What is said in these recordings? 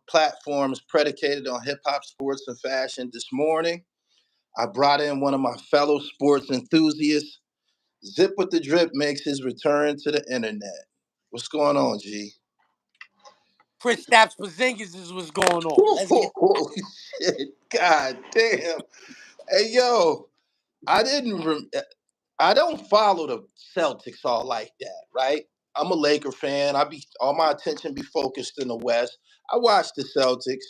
platform is predicated on hip hop, sports, and fashion. This morning, I brought in one of my fellow sports enthusiasts. Zip with the Drip makes his return to the internet. What's going on, G? Kristof Porzingis is what's going on. Let's get Holy shit! God damn! Hey, yo, I didn't. I don't follow the Celtics all like that, right? I'm a Laker fan. All my attention be focused in the West. I watch the Celtics,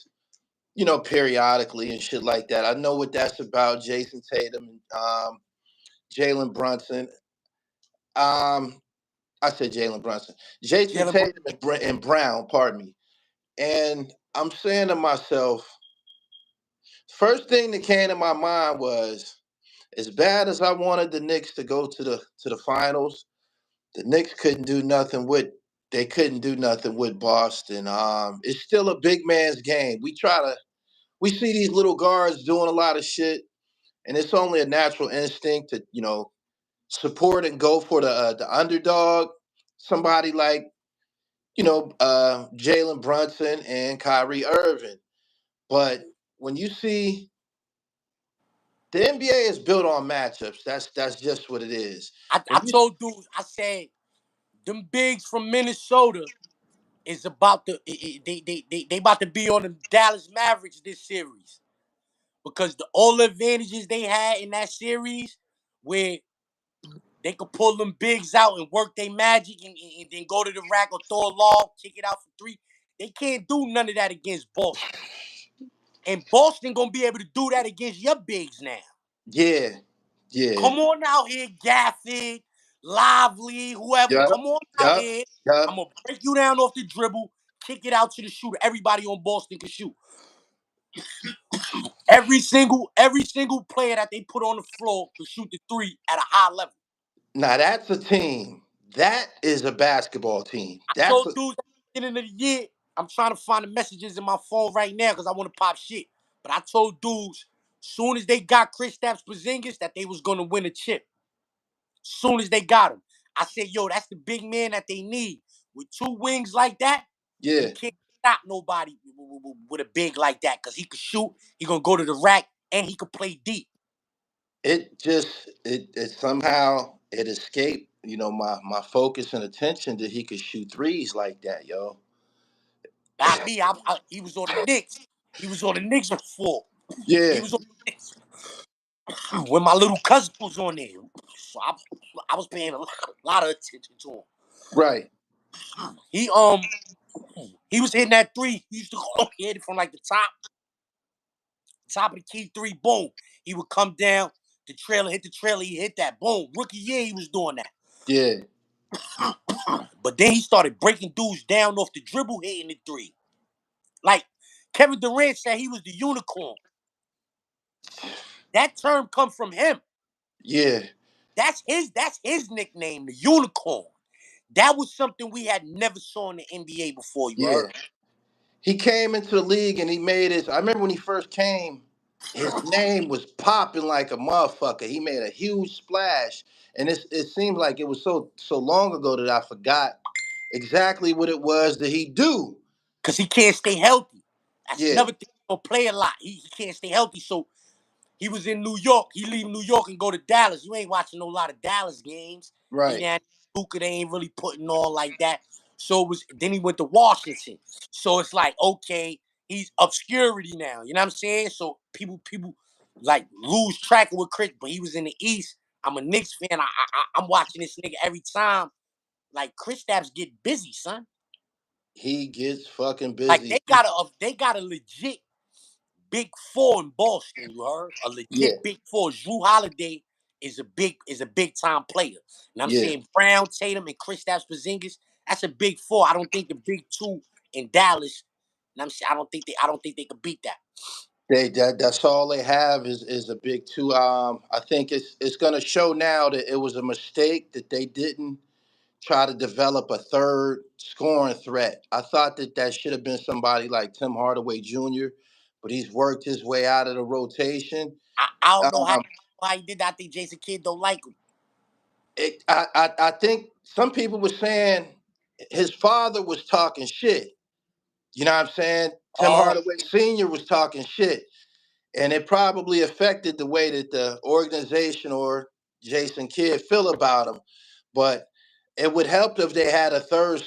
periodically and shit like that. I know what that's about. Jason Tatum and Jalen Brunson. Um, I said Jalen Brunson. Jason Jalen Tatum and Brown, pardon me. And I'm saying to myself, first thing that came to my mind was, as bad as I wanted the Knicks to go to the finals, the Knicks couldn't do nothing with. They couldn't do nothing with Boston. It's still a big man's game. We see these little guards doing a lot of shit, and it's only a natural instinct to support and go for the underdog. Somebody like Jalen Brunson and Kyrie Erving. But when you see the NBA is built on matchups, that's just what it is. I told dudes, I said, them bigs from Minnesota is about to they about to be on the Dallas Mavericks this series. Because all the advantages they had in that series where they could pull them bigs out and work their magic and then go to the rack or throw a lob, kick it out for three. They can't do none of that against Boston. And Boston gonna be able to do that against your bigs now. Yeah, yeah. Come on out here, Gafford, Lively, whoever. Yup, Come on out yup, here. yup. I'm gonna break you down off the dribble, kick it out to the shooter. Everybody on Boston can shoot. Every single player that they put on the floor can shoot the three at a high level. Now that's a team. That is a basketball team. I That's told a dudes at the beginning of the year, I'm trying to find the messages in my phone right now because I want to pop shit. But I told dudes, soon as they got Kristof Porzingis, that they was gonna win a chip. Soon as they got him, I said, "Yo, that's the big man that they need. With two wings like that, you yeah. can't stop nobody with a big like that because he could shoot. He gonna go to the rack and he could play deep. It somehow it escaped my focus and attention that he could shoot threes like that, yo. Not me. He was on the Knicks. He was on the Knicks before. He Yeah, was on the Knicks when my little cousin was on there. So I was paying a lot of attention to him. right. He he was hitting that three. He used to go hit it from like the top of the key three. Boom. He would come down the trailer, hit the trailer. He hit that. Boom. Rookie year, he was doing that. Yeah. But then he started breaking dudes down off the dribble, hitting the three. Like Kevin Durant said, he was the unicorn. That term comes from him. Yeah. That's his nickname, the unicorn. That was something we had never saw in the NBA before. You Yeah. heard? He came into the league and he made his. I remember when he first came, his name was popping like a motherfucker. He made a huge splash, and it seems like it was so long ago that I forgot exactly what it was that he do. Because he can't stay healthy. That's Yeah. another thing. He'll play a lot. He can't stay healthy. So he was in New York. He leave New York and go to Dallas. You ain't watching no lot of Dallas games. He Right. had Luka. They ain't really putting on like that. So it was. Then he went to Washington. So it's like, okay, he's obscurity now. You know what I'm saying? So people like lose track of what Chris. But he was in the East. I'm a Knicks fan. I'm watching this nigga every time. Like Kristof's get busy, son. He gets fucking Like busy. they got a legit big four in Boston. You heard? A Yeah. legit big four. Drew Holiday is a big time player. And I'm Yeah. saying Brown, Tatum, and Kristof Porzingis. That's a big four. I don't think the big two in Dallas. And I'm saying I don't think they could beat that. That's all they have is a big two. I think it's gonna show now that it was a mistake that they didn't try to develop a third scoring threat. I thought that should have been somebody like Tim Hardaway Jr., but he's worked his way out of the rotation. I don't know Um, how he did that. I think Jason Kidd don't like him. I think some people were saying his father was talking shit. You know what I'm saying? Tim Hardaway Sr. was talking shit. And it probably affected the way that the organization or Jason Kidd feel about him. But it would help if they had a third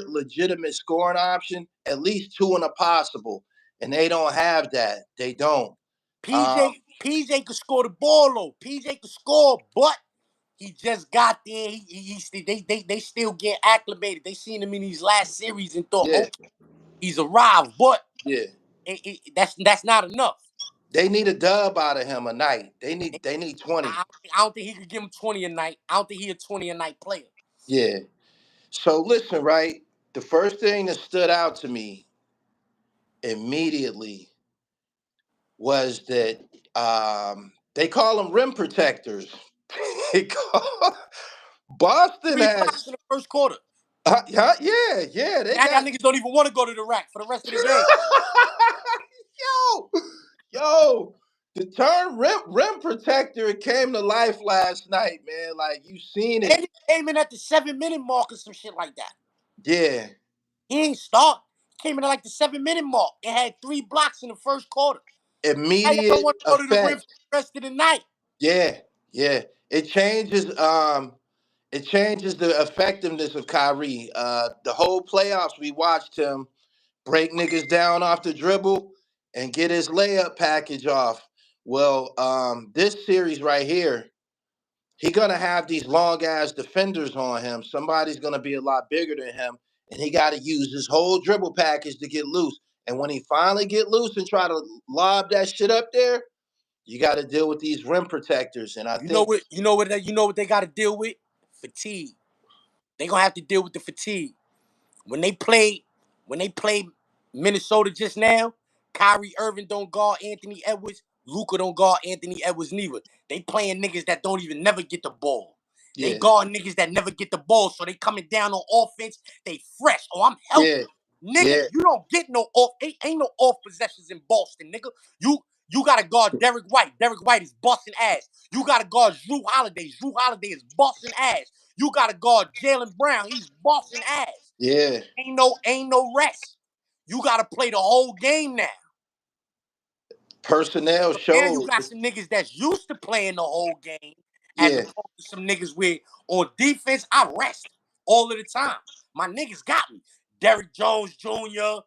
legitimate scoring option, at least two in a possible. And they don't have that. They don't. PJ could score the ball though. PJ could score, but he just got there. They still get acclimated. They seen him in these last series and thought, okay, he's arrived. But that's not enough. They need a dub out of him a night. They need 20. I don't think he could give him 20 a night. I don't think he's a 20 a night player. Yeah. So listen, right? The first thing that stood out to me immediately was that they call them rim protectors. Boston 3 blocks in the first quarter. Yeah. Y'all niggas don't even want to go to the rack for the rest of the game. Yo, the term rim protector, it came to life last night, man. Like, you seen it. And he came in at the 7-minute mark or some shit like that. Yeah. He ain't start. He came in at like the 7-minute mark. It had 3 blocks in the first quarter. Immediate I want to go to the rim effect. for the rest of the night. Yeah. It changes the effectiveness of Kyrie. The whole playoffs, we watched him break niggas down off the dribble and get his layup package off. Well, this series right here, he's gonna have these long ass defenders on him. Somebody's gonna be a lot bigger than him, and he got to use his whole dribble package to get loose. And when he finally get loose and try to lob that shit up there, you got to deal with these rim protectors. And I think you know what they got to deal with? Fatigue. They gonna have to deal with the fatigue. When they played Minnesota just now, Kyrie Erving don't guard Anthony Edwards. Luka don't guard Anthony Edwards neither. They playing niggas that don't even never get the ball. They guard niggas that never get the ball, so they coming down on offense. They fresh. Oh, I'm healthy. Nigga, you don't get no off. Ain't no off possessions in Boston, nigga. You gotta guard Derek White. Derek White is busting ass. You gotta guard Jrue Holiday. Jrue Holiday is busting ass. You gotta guard Jaylen Brown. He's busting ass. Yeah. Ain't no rest. You gotta play the whole game now. Personnel shows. And you got some niggas that's used to playing the whole game, as opposed to some niggas where on defense I rest all of the time. My niggas got me. Derrick Jones Jr.,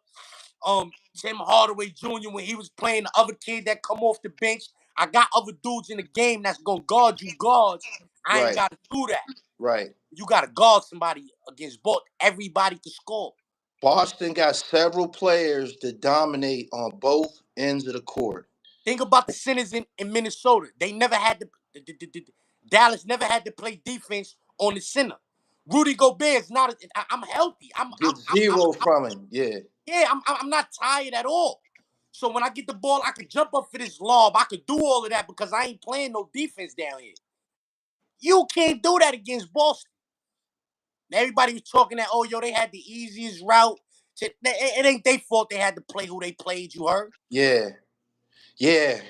Tim Hardaway Jr. when he was playing, the other kid that come off the bench. I got other dudes in the game that's gonna guard you guards. I ain't gotta do that. Right. You gotta guard somebody against both. Everybody can score. Boston got several players that dominate on both ends of the court. Think about the centers in Minnesota. They never had to. Dallas never had to play defense on the center. Rudy Gobert is not. I'm healthy. I'm zero from him. Yeah. Yeah, I'm not tired at all. So when I get the ball, I could jump up for this lob. I could do all of that because I ain't playing no defense down here. You can't do that against Boston. Everybody was talking that, oh, yo, they had the easiest route. It ain't their fault they had to play who they played, you heard? Yeah. That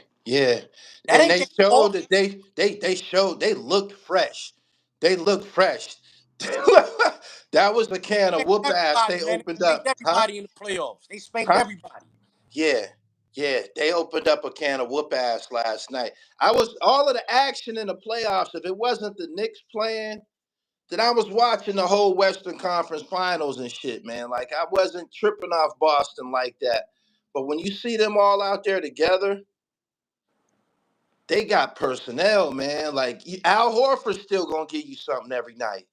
And they showed that they showed they looked fresh. They looked fresh. That was the can of whoop ass they opened up. Everybody in the playoffs. They spanked everybody. Yeah. They opened up a can of whoop ass last night. All of the action in the playoffs, if it wasn't the Knicks playing, then I was watching the whole Western Conference Finals and shit, man. Like, I wasn't tripping off Boston like that. But when you see them all out there together, they got personnel, man. Like, Al Horford's still going to give you something every night.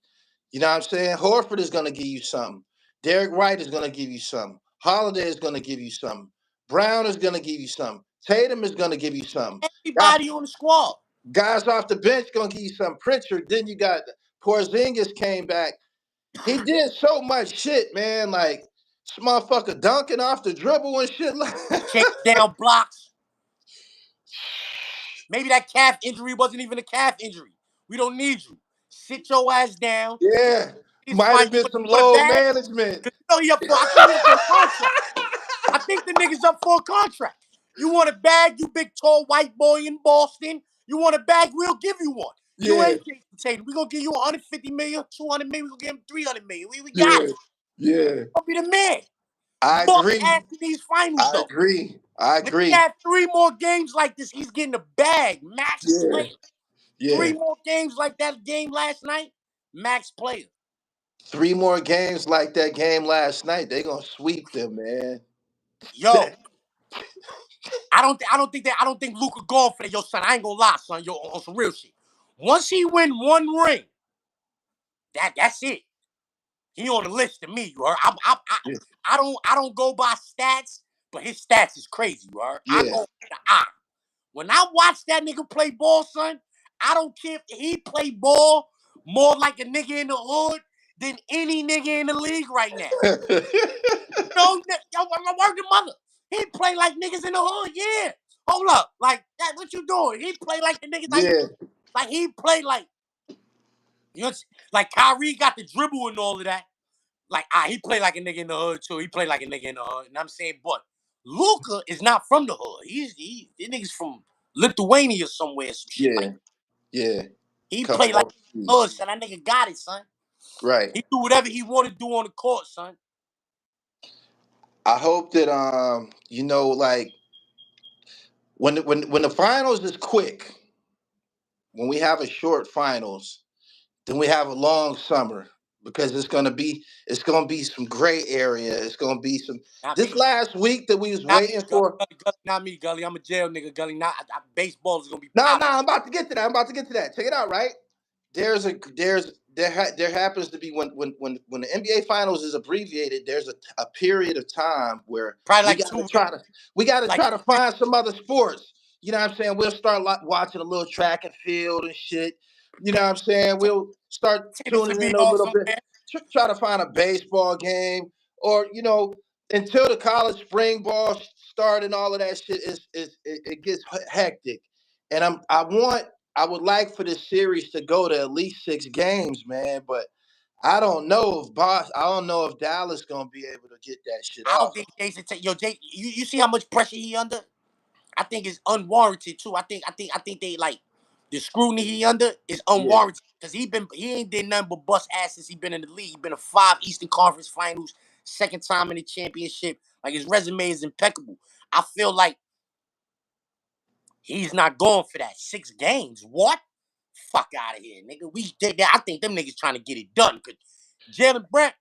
You know what I'm saying? Horford is going to give you something. Derek White is going to give you something. Holiday is going to give you something. Brown is going to give you something. Tatum is going to give you something. Everybody on the squad. Guys off the bench going to give you some. Pritchard. Then you got Porzingis came back. He did so much shit, man. Like, this motherfucker dunking off the dribble and shit. Chase down blocks. Maybe that calf injury wasn't even a calf injury. We don't need you. Sit your ass down. Yeah. Might have been some load management. He up for, I think he up for a contract. I think the nigga's up for a contract. You want a bag, you big tall white boy in Boston. You want a bag, we'll give you one. You ain't Jason Tatum. We're going to give you 150 million, 200 million. We're going to give him 300 million. We got it. Yeah. I'll be the man. I Book agree. ass in these finals, I though. agree. I Nigga agree. had 3 more games like this. He's getting a bag. Max Yeah. player. Yeah. 3 more games like that game last night. Max player. 3 more games like that game last night. They gonna sweep them, man. Yo, I don't think Luka going for that. Yo, son, I ain't gonna lie, son. Yo, on some real shit. Once he win 1 ring, that's it. He on the list to me, you heard? Yeah. I don't go by stats, but his stats is crazy, you heard? I Yeah. go with the eye. When I watch that nigga play ball, son, I don't care if he play ball more like a nigga in the hood than any nigga in the league right now. No, yo, I'm working mother. He play like niggas in the hood, yeah. Hold up, like that. What you doing? He play like the niggas, Yeah. like he play like you know, like Kyrie got the dribble and all of that. Like he play like a nigga in the hood too. He play like a nigga in the hood, and I'm saying, but Luka is not from the hood. These niggas from Lithuania somewhere, some shit like Yeah. Yeah. he Come play like hood, overseas. son. That nigga got it, son. Right. He do whatever he want to do on the court, son. I hope that like when the finals is quick, when we have a short finals, then we have a long summer because it's gonna be some gray area. It's gonna be some Not this me. last week that we was Not me, waiting Gully. for. Gully, not me, Gully. I'm a jail nigga, Gully. Not baseball is gonna be No, popping. no, I'm about to get to that. I'm about to get to that. Check it out, right? There happens to be when the NBA finals is abbreviated, there's a period of time where Probably we like got 2 to weeks. try to we got to Like try to find some other sports. You know what I'm saying? We'll start watching a little track and field and shit. You know what I'm saying? We'll start tennis to tuning be in a off little bit. somewhere. Try to find a baseball game or until the college spring ball start and all of that shit it gets hectic. And I would like for this series to go to at least 6 games, man. But I don't know if Dallas gonna be able to get that shit I don't off. think Jason. Yo, Jay, you see how much pressure he under? I think it's unwarranted too. I think they like the scrutiny he under is Yeah, unwarranted because he ain't did nothing but bust ass since he been in the league. He been to 5 Eastern Conference Finals, second time in the championship. Like his resume is impeccable. I feel like he's not going for that 6 games. What? Fuck out of here, nigga. I think them niggas trying to get it done. Cause Jalen Brown,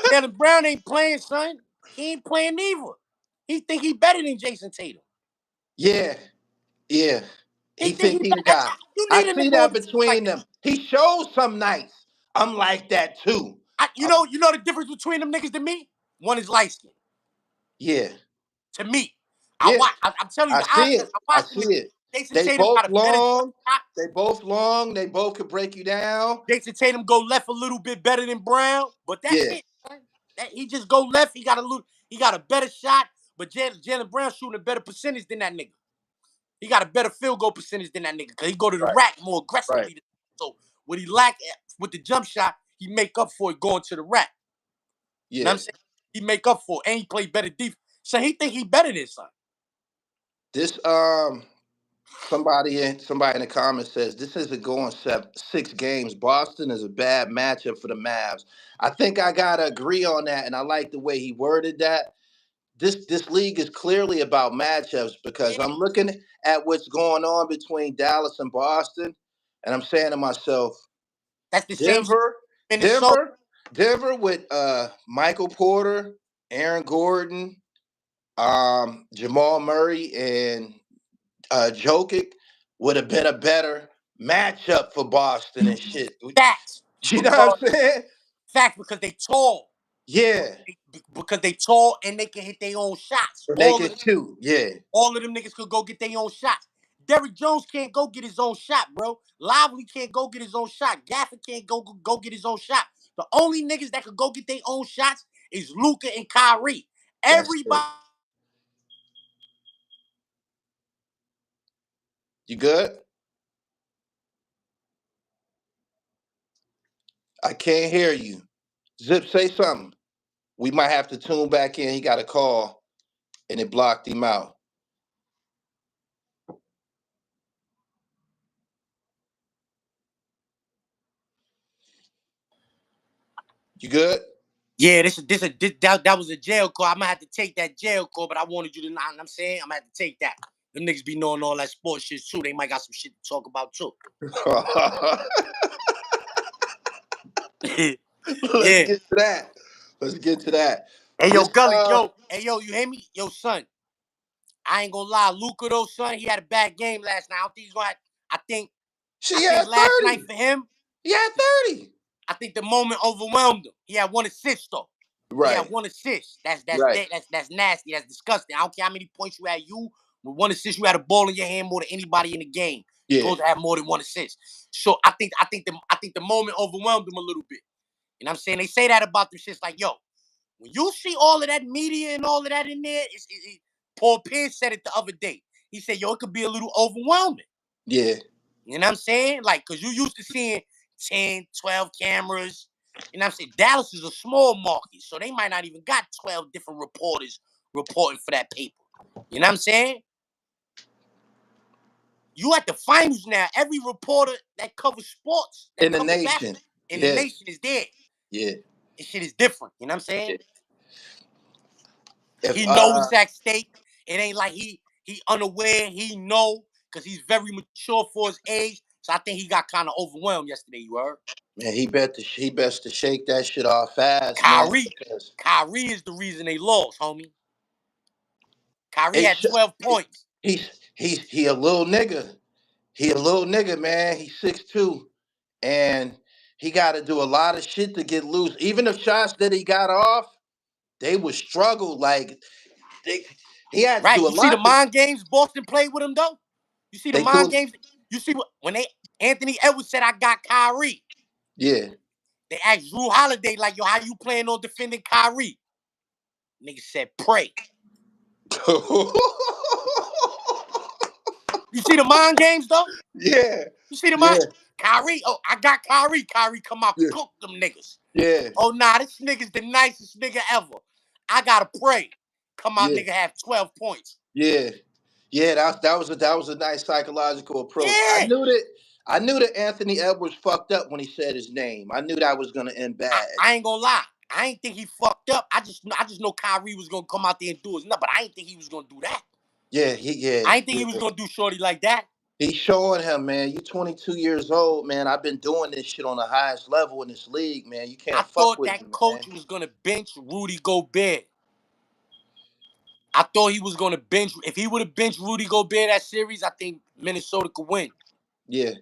Jalen Brown ain't playing, son. He ain't playing neither. He think he better than Jason Tatum. yeah, yeah. He He think think he he the better. guy. You I need a see nigga on that the team like between that. them. He shows some nights. I'm like that too. You know the difference between them niggas to me? One is light skin. Yeah, To me. yeah. I'm telling you I the eye see test. it. I I watched them see niggas. it. Jason They Tatum both got a better jump long. shot. They both long. They both could break you down. Jason Tatum go left a little bit better than Brown, but that's Yeah, it. Man. He just go left. He got a better shot, but Jalen Brown shooting a better percentage than that nigga. He got a better field goal percentage than that nigga because he go to the right, rack more right. aggressively. So what he lack with the jump shot, he make up for it going to the rack. You know what Yeah. I'm saying? He make up for it, and he play better defense. So he think he better than son. This somebody in the comments says this isn't going 6 games. Boston is a bad matchup for the Mavs. I think I gotta agree on that, and I like the way he worded that. This league is clearly about matchups because Yeah, I'm looking at what's going on between Dallas and Boston, and I'm saying to myself, that's the same shit Denver, in Minnesota. Denver, Denver with Michael Porter, Aaron Gordon, Jamal Murray, and Jokic would have been a better matchup for Boston and shit. Facts. You know Because what I'm saying? facts because they tall. Yeah. Because they tall and they can hit their own shots. And they can shoot. Yeah. All of them niggas could go get their own shots. Derrick Jones can't go get his own shot, bro. Lively can't go get his own shot. Gafford can't go get his own shot. The only niggas that could go get their own shots is Luka and Kyrie. That's it. Everybody. You good? I can't hear you. Zip, say something. We might have to tune back in. He got a call and it blocked him out. You good? Yeah, that was a jail call. I'm gonna have to take that jail call, but I wanted you to know what I'm saying. I'm gonna have to take that. Them niggas be knowing all that sports shit too. They might got some shit to talk about too. Let's Yeah. get to that. Let's get to that. Hey yo, This Gully, yo, you hear me? Yo, son. I ain't gonna lie, Luka though, son, he had a bad game last night. I don't think he's gonna I think she had last 30. night for him, He had 30. I think the moment overwhelmed him. He had 1 assist though. He had Right. 1 assist. That's Right. that's nasty. That's disgusting. I don't care how many points you had. You with 1 assist, you had a ball in your hand more than anybody in the game. You're Yeah. supposed to have more than 1 assist. So I think the moment overwhelmed him a little bit. You know what I'm saying? They say that about them shits like, yo, when you see all of that media and all of that in there, Paul Pierce said it the other day. He said, yo, it could be a little overwhelming. Yeah. You know what I'm saying? Like, because you used to seeing 10, 12 cameras. You know what I'm saying? Dallas is a small market, so they might not even got 12 different reporters reporting for that paper. You know what I'm saying? You at the finals now. Every reporter that covers sports, that In the covers nation. basketball in the nation is there. Yeah. This shit is different. You know what I'm saying? If He knows what's at stake. It ain't like he unaware. He know because he's very mature for his age. So I think he got kind of overwhelmed yesterday. You heard? man, he best to shake that shit off fast, man. Kyrie is the reason they lost, homie. Kyrie It had 12 points. he a little nigga. He a little nigga, man. He's 6'2", and he got to do a lot of shit to get loose. Even the shots that he got off, they would struggle. Like he had to Right. do a You see the lot. mind games Boston played with him, though? You see the They mind threw, games? You see when Anthony Edwards said, I got Kyrie. yeah. They asked Drew Holiday, like, yo, how you plan on defending Kyrie? Nigga said, pray. You see the mind games, though? Yeah. You see the Yeah. mind? Kyrie, oh, I got Kyrie. Kyrie come out, Yeah. cook them niggas. Yeah. Oh, nah, this nigga's the nicest nigga ever. I gotta pray. Come out, Yeah. nigga, have 12 points. Yeah. Yeah, that was a nice psychological approach. Yeah. I knew that Anthony Edwards fucked up when he said his name. I knew that was gonna end bad. I ain't gonna lie. I ain't think he fucked up. I just know Kyrie was gonna come out there and do his nothing, but I ain't think he was gonna do that. Yeah, I ain't think he was gonna do Shorty like that. He's showing him, man. You 22 years old, man. I've been doing this shit on the highest level in this league, man. You I can't fuck thought with me, that man. coach was gonna bench Rudy Gobert. I thought he was gonna bench. If he would have benched Rudy Gobert that series, I think Minnesota could win. Yeah.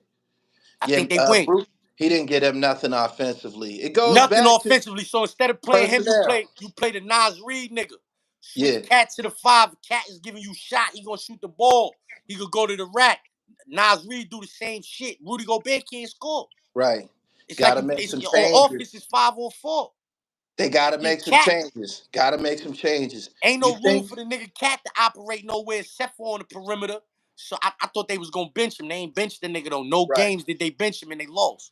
I Yeah, think they win. he didn't get him nothing offensively. It goes Nothing back to offensively. So instead of playing him, personnel. you play the Nas Reed nigga. Switch Yeah. Cat to the 5. Cat is giving you shot. He gonna shoot the ball. He could go to the rack. Nas Reed do the same shit. Rudy Gobert can't score. Right. It's Gotta like make some on changes. offense is 5-on-4. They gotta Then make some Cat changes. Gotta make some changes. ain't You no room think for the nigga Cat to operate nowhere except for on the perimeter. So I thought they was gonna bench him. They ain't benched the nigga though. No right. games did they bench him and they lost.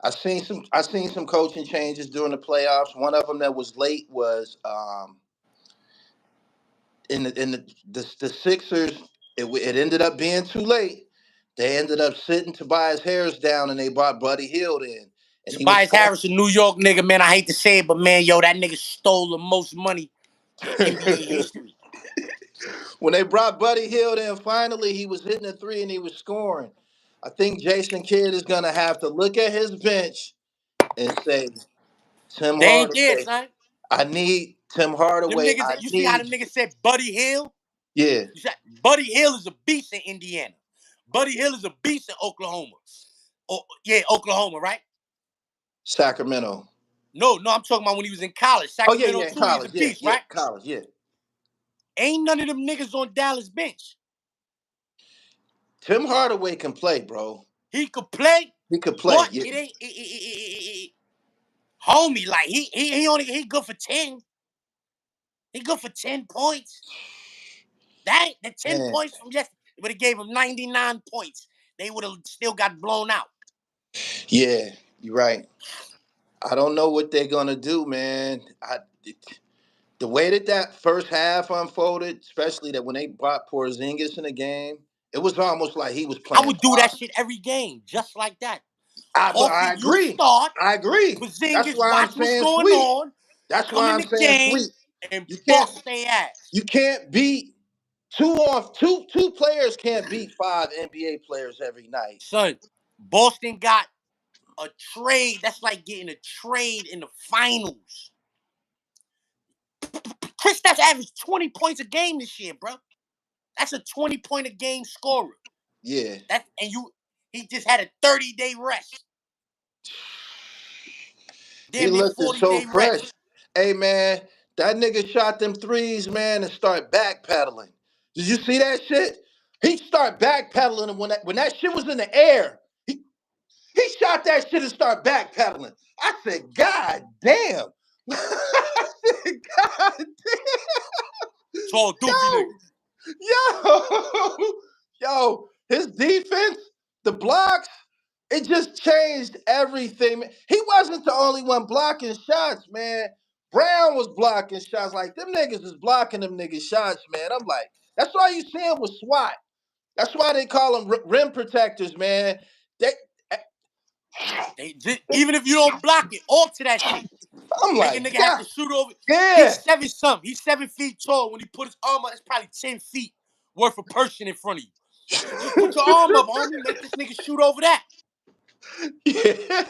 I seen some coaching changes during the playoffs. One of them that was late was in the Sixers. It ended up being too late. They ended up sitting Tobias Harris down, and they brought Buddy Hield in, and he was Tobias Harris, a New York nigga, man. I hate to say it, but man, yo, that nigga stole the most money in NBA history. When they brought Buddy Hield in, finally he was hitting a three and he was scoring. I think Jason Kidd is gonna have to look at his bench and say, Tim They ain't there, Hardaway, son. I need Tim Them Hardaway. niggas, I you see how need them niggas said Buddy Hield? yeah, You said Buddy Hield is a beast in Indiana. Buddy Hield is a beast in Oklahoma. Oh, yeah, Oklahoma, right? Sacramento. No, I'm talking about when he was in college. Oh yeah, Sacramento yeah, in too, he's a college, yeah, beast, yeah, right? college, yeah. Ain't none of them niggas on Dallas bench. Tim Hardaway can play, bro. He could play, He could play, but yeah. it ain't homie, like he good for 10. He good for 10 points. That ain't the 10 Man, points from yesterday. Would have gave him 99 points. They would have still got blown out. yeah, you're right. I don't know what they're gonna do, man. The way that first half unfolded, especially that when they brought Porzingis in the game, it was almost like he was I playing would do that possum. shit every game, just like that. But I Horford, you agree. start. I agree. That's Porzingis, why I'm watch what's saying going sweep. on. That's come why in I'm the saying game sweep. and You can't bust their ass. you can't beat two players can't beat 5 NBA players every night. Son, Boston got a trade. That's like getting a trade in the finals. Kristof averaged 20 points a game this year, bro. That's a 20-point a game scorer. Yeah. He just had a 30-day rest. He Damn near looked so 40-day fresh. rest. Hey man, that nigga shot them threes, man, and start backpedaling. Did you see that shit? He start backpedaling, and when that shit was in the air, he shot that shit and start backpedaling. I said, God damn. I said, God damn. Tall, doofy nigga. Yo, his defense, the blocks, it just changed everything. He wasn't the only one blocking shots, man. Brown was blocking shots. Like, them niggas is blocking them niggas shots, man. I'm like, that's why you see him with SWAT. That's why they call them rim protectors, man. They, Even if you don't block it, alter that shit. I'm Make a like, nigga have God, to shoot over. yeah. He's 7-something. He's 7 feet tall. When he put his arm up, that's probably 10 feet worth of person in front of you. Just put your arm up, homie. Make this nigga shoot over that. Yeah.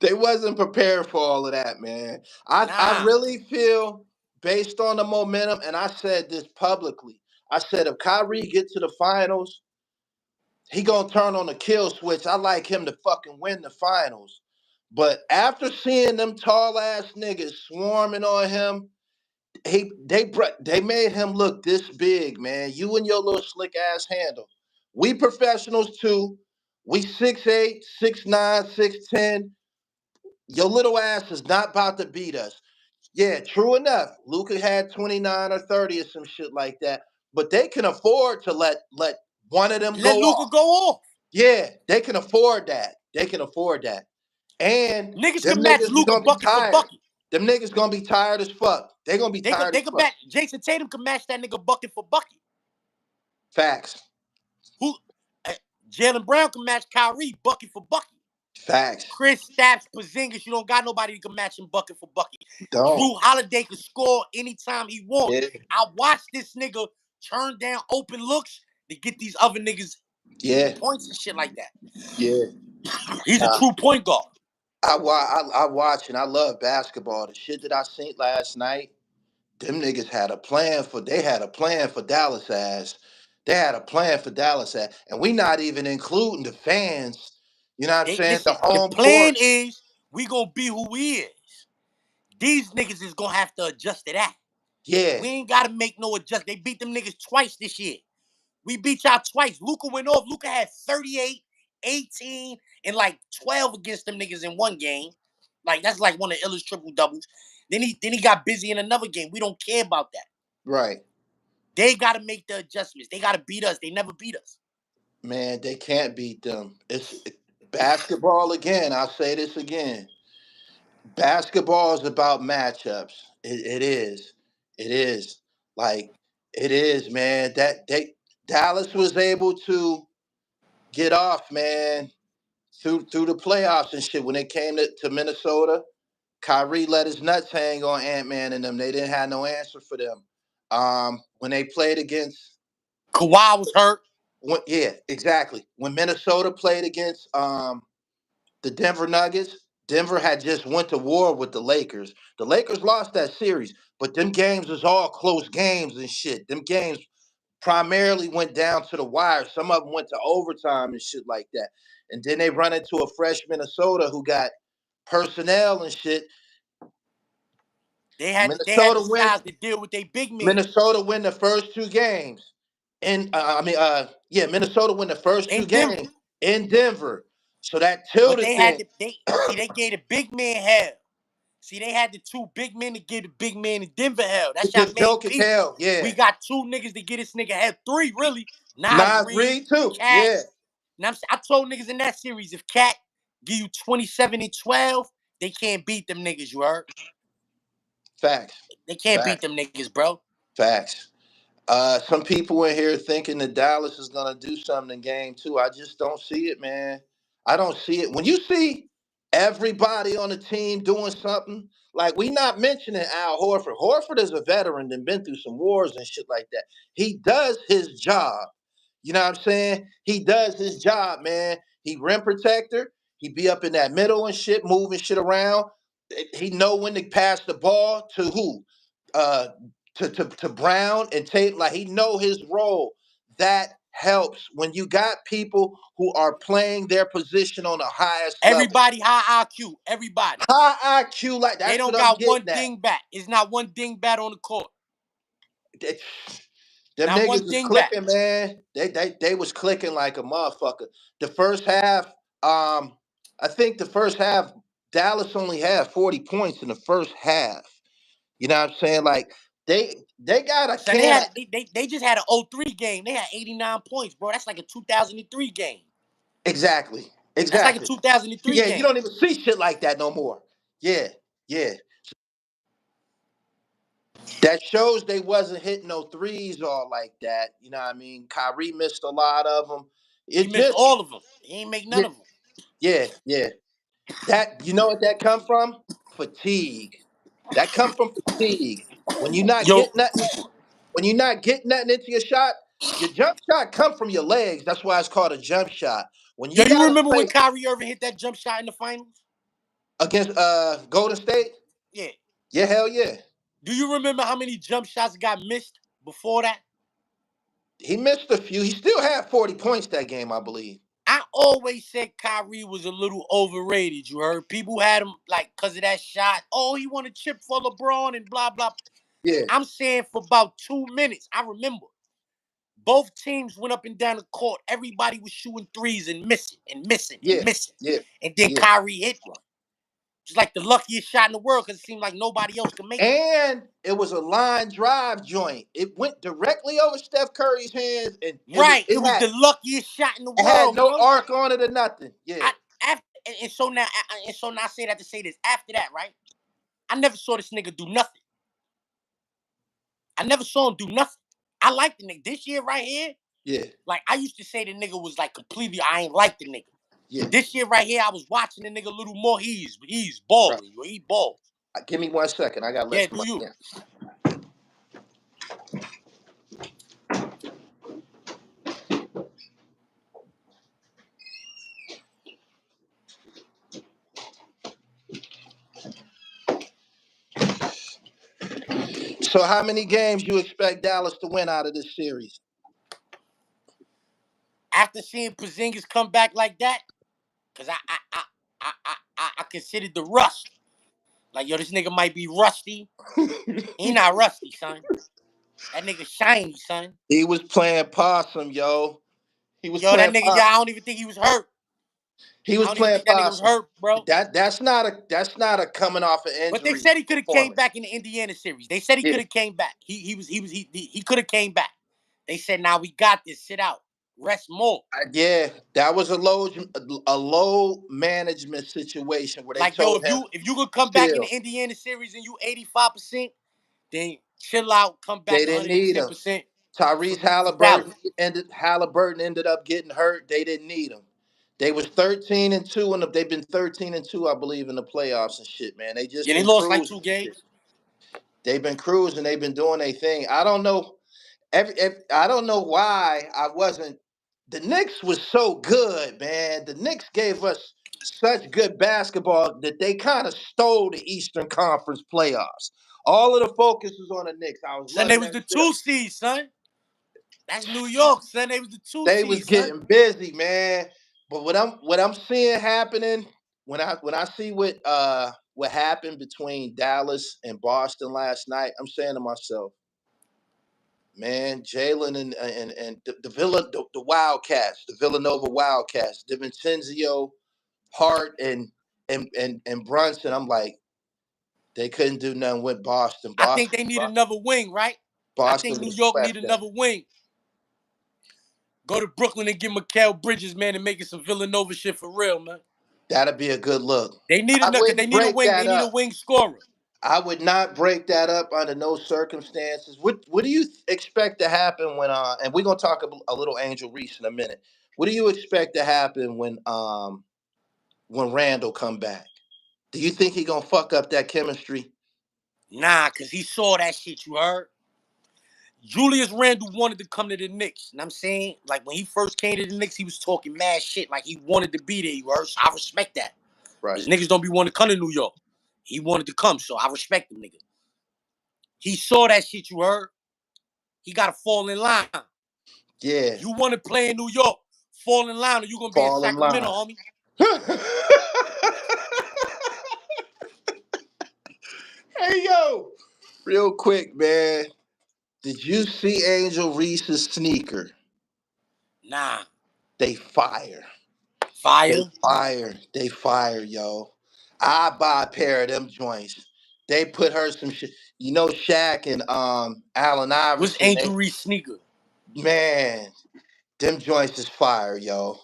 They wasn't prepared for all of that, man. I Nah. really feel, based on the momentum, and I said this publicly, I said if Kyrie get to the finals, he gonna turn on the kill switch. I like him to fucking win the finals. But after seeing them tall ass niggas swarming on him, they made him look this big, man. You and your little slick ass handle. We professionals too. We 6'8", 6'9", 6'10". Your little ass is not about to beat us. Yeah, true enough. Luka had 29 or 30 or some shit like that. But they can afford to let one of them Let go Luka off. go off. Yeah, they can afford that. They can afford that. And Niggas them can match niggas is Luka gonna be bucket for tired. bucket. Them niggas gonna be tired as fuck. They gonna be tired They as can fuck. match. Jason Tatum can match that nigga bucket for bucket. Facts. Who? Jaylen Brown can match Kyrie bucket for bucket. Facts. Kristof Porzingis, you don't got nobody who can match him bucket for bucket. Don't. Drew Holiday can score anytime he wants. Yeah. I watched this nigga turn down open looks to get these other niggas Yeah. points and shit like that. Yeah. He's a true point guard. I watch and I love basketball. The shit that I seen last night, them niggas had a plan for. They had a plan for Dallas ass. They had a plan for Dallas ass, and we not even including the fans. You know what I'm saying? The Listen, the home plan court. is we gonna be who we is. These niggas is gonna have to adjust to that. Yeah. We ain't gotta make no adjust. They beat them niggas twice this year. We beat y'all twice. Luka went off. Luka had 38, 18, and like 12 against them niggas in one game. Like, that's like one of Illa's triple doubles. Then he got busy in another game. We don't care about that. Right. They gotta make the adjustments. They gotta beat us. They never beat us. Man, they can't beat them. It's basketball again. I'll say this again. Basketball is about matchups. It is. It is. Like, it is, man. Dallas was able to get off, man, through the playoffs and shit. When it came to Minnesota, Kyrie let his nuts hang on Ant-Man and them. They didn't have no answer for them. When they played against Kawhi was hurt. yeah, exactly. When Minnesota played against the Denver Nuggets, Denver had just went to war with the Lakers. The Lakers lost that series, but them games was all close games and shit. Them games primarily went down to the wire. Some of them went to overtime and shit like that. And then they run into a fresh Minnesota who got personnel and shit. They had Minnesota the win. size to deal with their big men. Minnesota win the first two games. And Minnesota win the first two In Denver. games in Denver. So that tilted But thing. they gave the big man hell. See, they had the two big men to give the big man in Denver hell. That's your Just main Jokic piece. hell, yeah. We got two niggas to get this nigga hell. Three, really. Nas Nas Reed, Reed too, Cat. yeah. Now, I told niggas in that series, if Cat give you 27 and 12, they can't beat them niggas, you heard? Facts. They can't beat them niggas, bro. Facts. Some people in here thinking that Dallas is gonna do something in game two. I just don't see it, man. I don't see it. When you see everybody on the team doing something, Like, we not mentioning Al Horford. Horford is a veteran and been through some wars and shit like that. He does his job. You know what I'm saying? He does his job, man. He rim protector. He be up in that middle and shit, moving shit around. He know when to pass the ball to who? Uh, to Brown and Tate. Like, he know his role. That helps when you got people who are playing their position on the highest level. Everybody high IQ. Everybody. High IQ, like, They that's don't what I'm got one getting at. dingbat. It's not one dingbat on the court. Them Not one niggas is dingbat. clicking, man. They was clicking like a motherfucker. The first half, I think the first half, Dallas only had 40 points in the first half. You know what I'm saying? Like, they got a So can. they just had an 0-3 game. They had 89 points, bro. That's like a 2003 game. Exactly. That's like a Exactly. 2003 Yeah, you game. don't even see shit like that no more. Yeah, yeah. That shows they wasn't hitting no threes all like that. You know what I mean? Kyrie missed a lot of them. He It missed just, all of them. He ain't make none yeah, of them. yeah, yeah. That, you know what that come from? Fatigue. That come from fatigue. When you not Yo, getting nothing, when you're not getting nothing into your jump shot come from your legs. That's why it's called a jump shot. When yo, you you gotta remember when play Kyrie Erving hit that jump shot in the finals? against Golden State, Yeah. yeah, hell yeah. Do you remember how many jump shots got missed before that? He missed a few. He still had 40 points that game, I believe. I always said Kyrie was a little overrated. You heard people had him like because of that shot. Oh, he won a chip for LeBron and blah blah. Yeah, I'm saying for about 2 minutes. I remember both teams went up and down the court. Everybody was shooting threes and missing and missing and yeah, missing. yeah, And then yeah. Kyrie hit one. It's like the luckiest shot in the world because it seemed like nobody else could make it. And it was a line drive joint. It went directly over Steph Curry's hands, and it was Right. It was the luckiest shot in the it had world, no bro. arc on it or nothing. Yeah, And so now I say that to say this. After that, right? I never saw this nigga do nothing. I never saw him do nothing. I like the nigga. This year right here, yeah, like I used to say the nigga was like completely, I ain't like the nigga. yeah. This year right here, I was watching the nigga a little more. He's Right. balling, yo. He balls. Give me 1 second. I gotta let Yeah, do somebody you? in. So, how many games you expect Dallas to win out of this series? After seeing Porzingis come back like that, because I considered the rust. Like, yo, this nigga might be rusty. He not rusty, son. That nigga shiny, son. He was playing possum, yo. He was Yo, that playing nigga, yeah, possum. I don't even think he was hurt. He I was don't even playing think that nigga was possum. hurt, bro. That's not a coming off an But they injury said he could have came performance. back in the Indiana series. They said he Yeah, could have came back. He could have came back. They said, now we got this. Sit out. Rest more. yeah. That was a low management situation where they Like, yo, told him if you could come back in chill. the Indiana series and you 85%, then chill out, come back They didn't need him. 110% Tyrese for Dallas. Halliburton ended up getting hurt. They didn't need him. They was 13-2 and they've been 13-2, I believe, in the playoffs and shit, man. They just Yeah, they been lost like cruising. 2 games. They've been cruising. They've been doing their thing. I don't know. I don't know why I wasn't. The Knicks was so good, man. The Knicks gave us such good basketball that they kind of stole the Eastern Conference playoffs. All of the focus was on the Knicks. I was Son, they loving was that the shit. 2 seed, son. That's New York, son. They was the 2 They was seed, son. getting busy, man. But what I'm seeing happening when I see what happened between Dallas and Boston last night, I'm saying to myself, man, Jalen and the Wildcats, the Villanova Wildcats, DiVincenzo, Hart and Brunson. I'm like, they couldn't do nothing with Boston. I think they need another wing, right? I think Boston would New have York need swept them. another wing. Go to Brooklyn and get Mikal Bridges, man, and make it some Villanova shit for real, man. That'd be a good look. They need I another. They wouldn't need a break wing. They that need a up. wing scorer. I would not break that up under no circumstances. What do you expect to happen and we're gonna talk a little Angel Reese in a minute. What do you expect to happen when Randall come back? Do you think he gonna fuck up that chemistry? Nah, because he saw that shit, you heard? Julius Randle wanted to come to the Knicks. You know what I'm saying? Like, when he first came to the Knicks, he was talking mad shit. Like, he wanted to be there, you heard? So I respect that. Because Right. niggas don't be wanting to come to New York. He wanted to come, so I respect him, nigga. He saw that shit, you heard? He got to fall in line. Yeah. You want to play in New York, fall in line, or you going to be in Fall in Sacramento, line. homie. Hey, yo. Real quick, man. Did you see Angel Reese's sneaker? Nah. They fire. They Fire? fire. They fire, yo. I buy a pair of them joints. They put her some shit. You know, Shaq and Allen What's Iverson. Angel Reese sneaker? Man, them joints is fire, yo.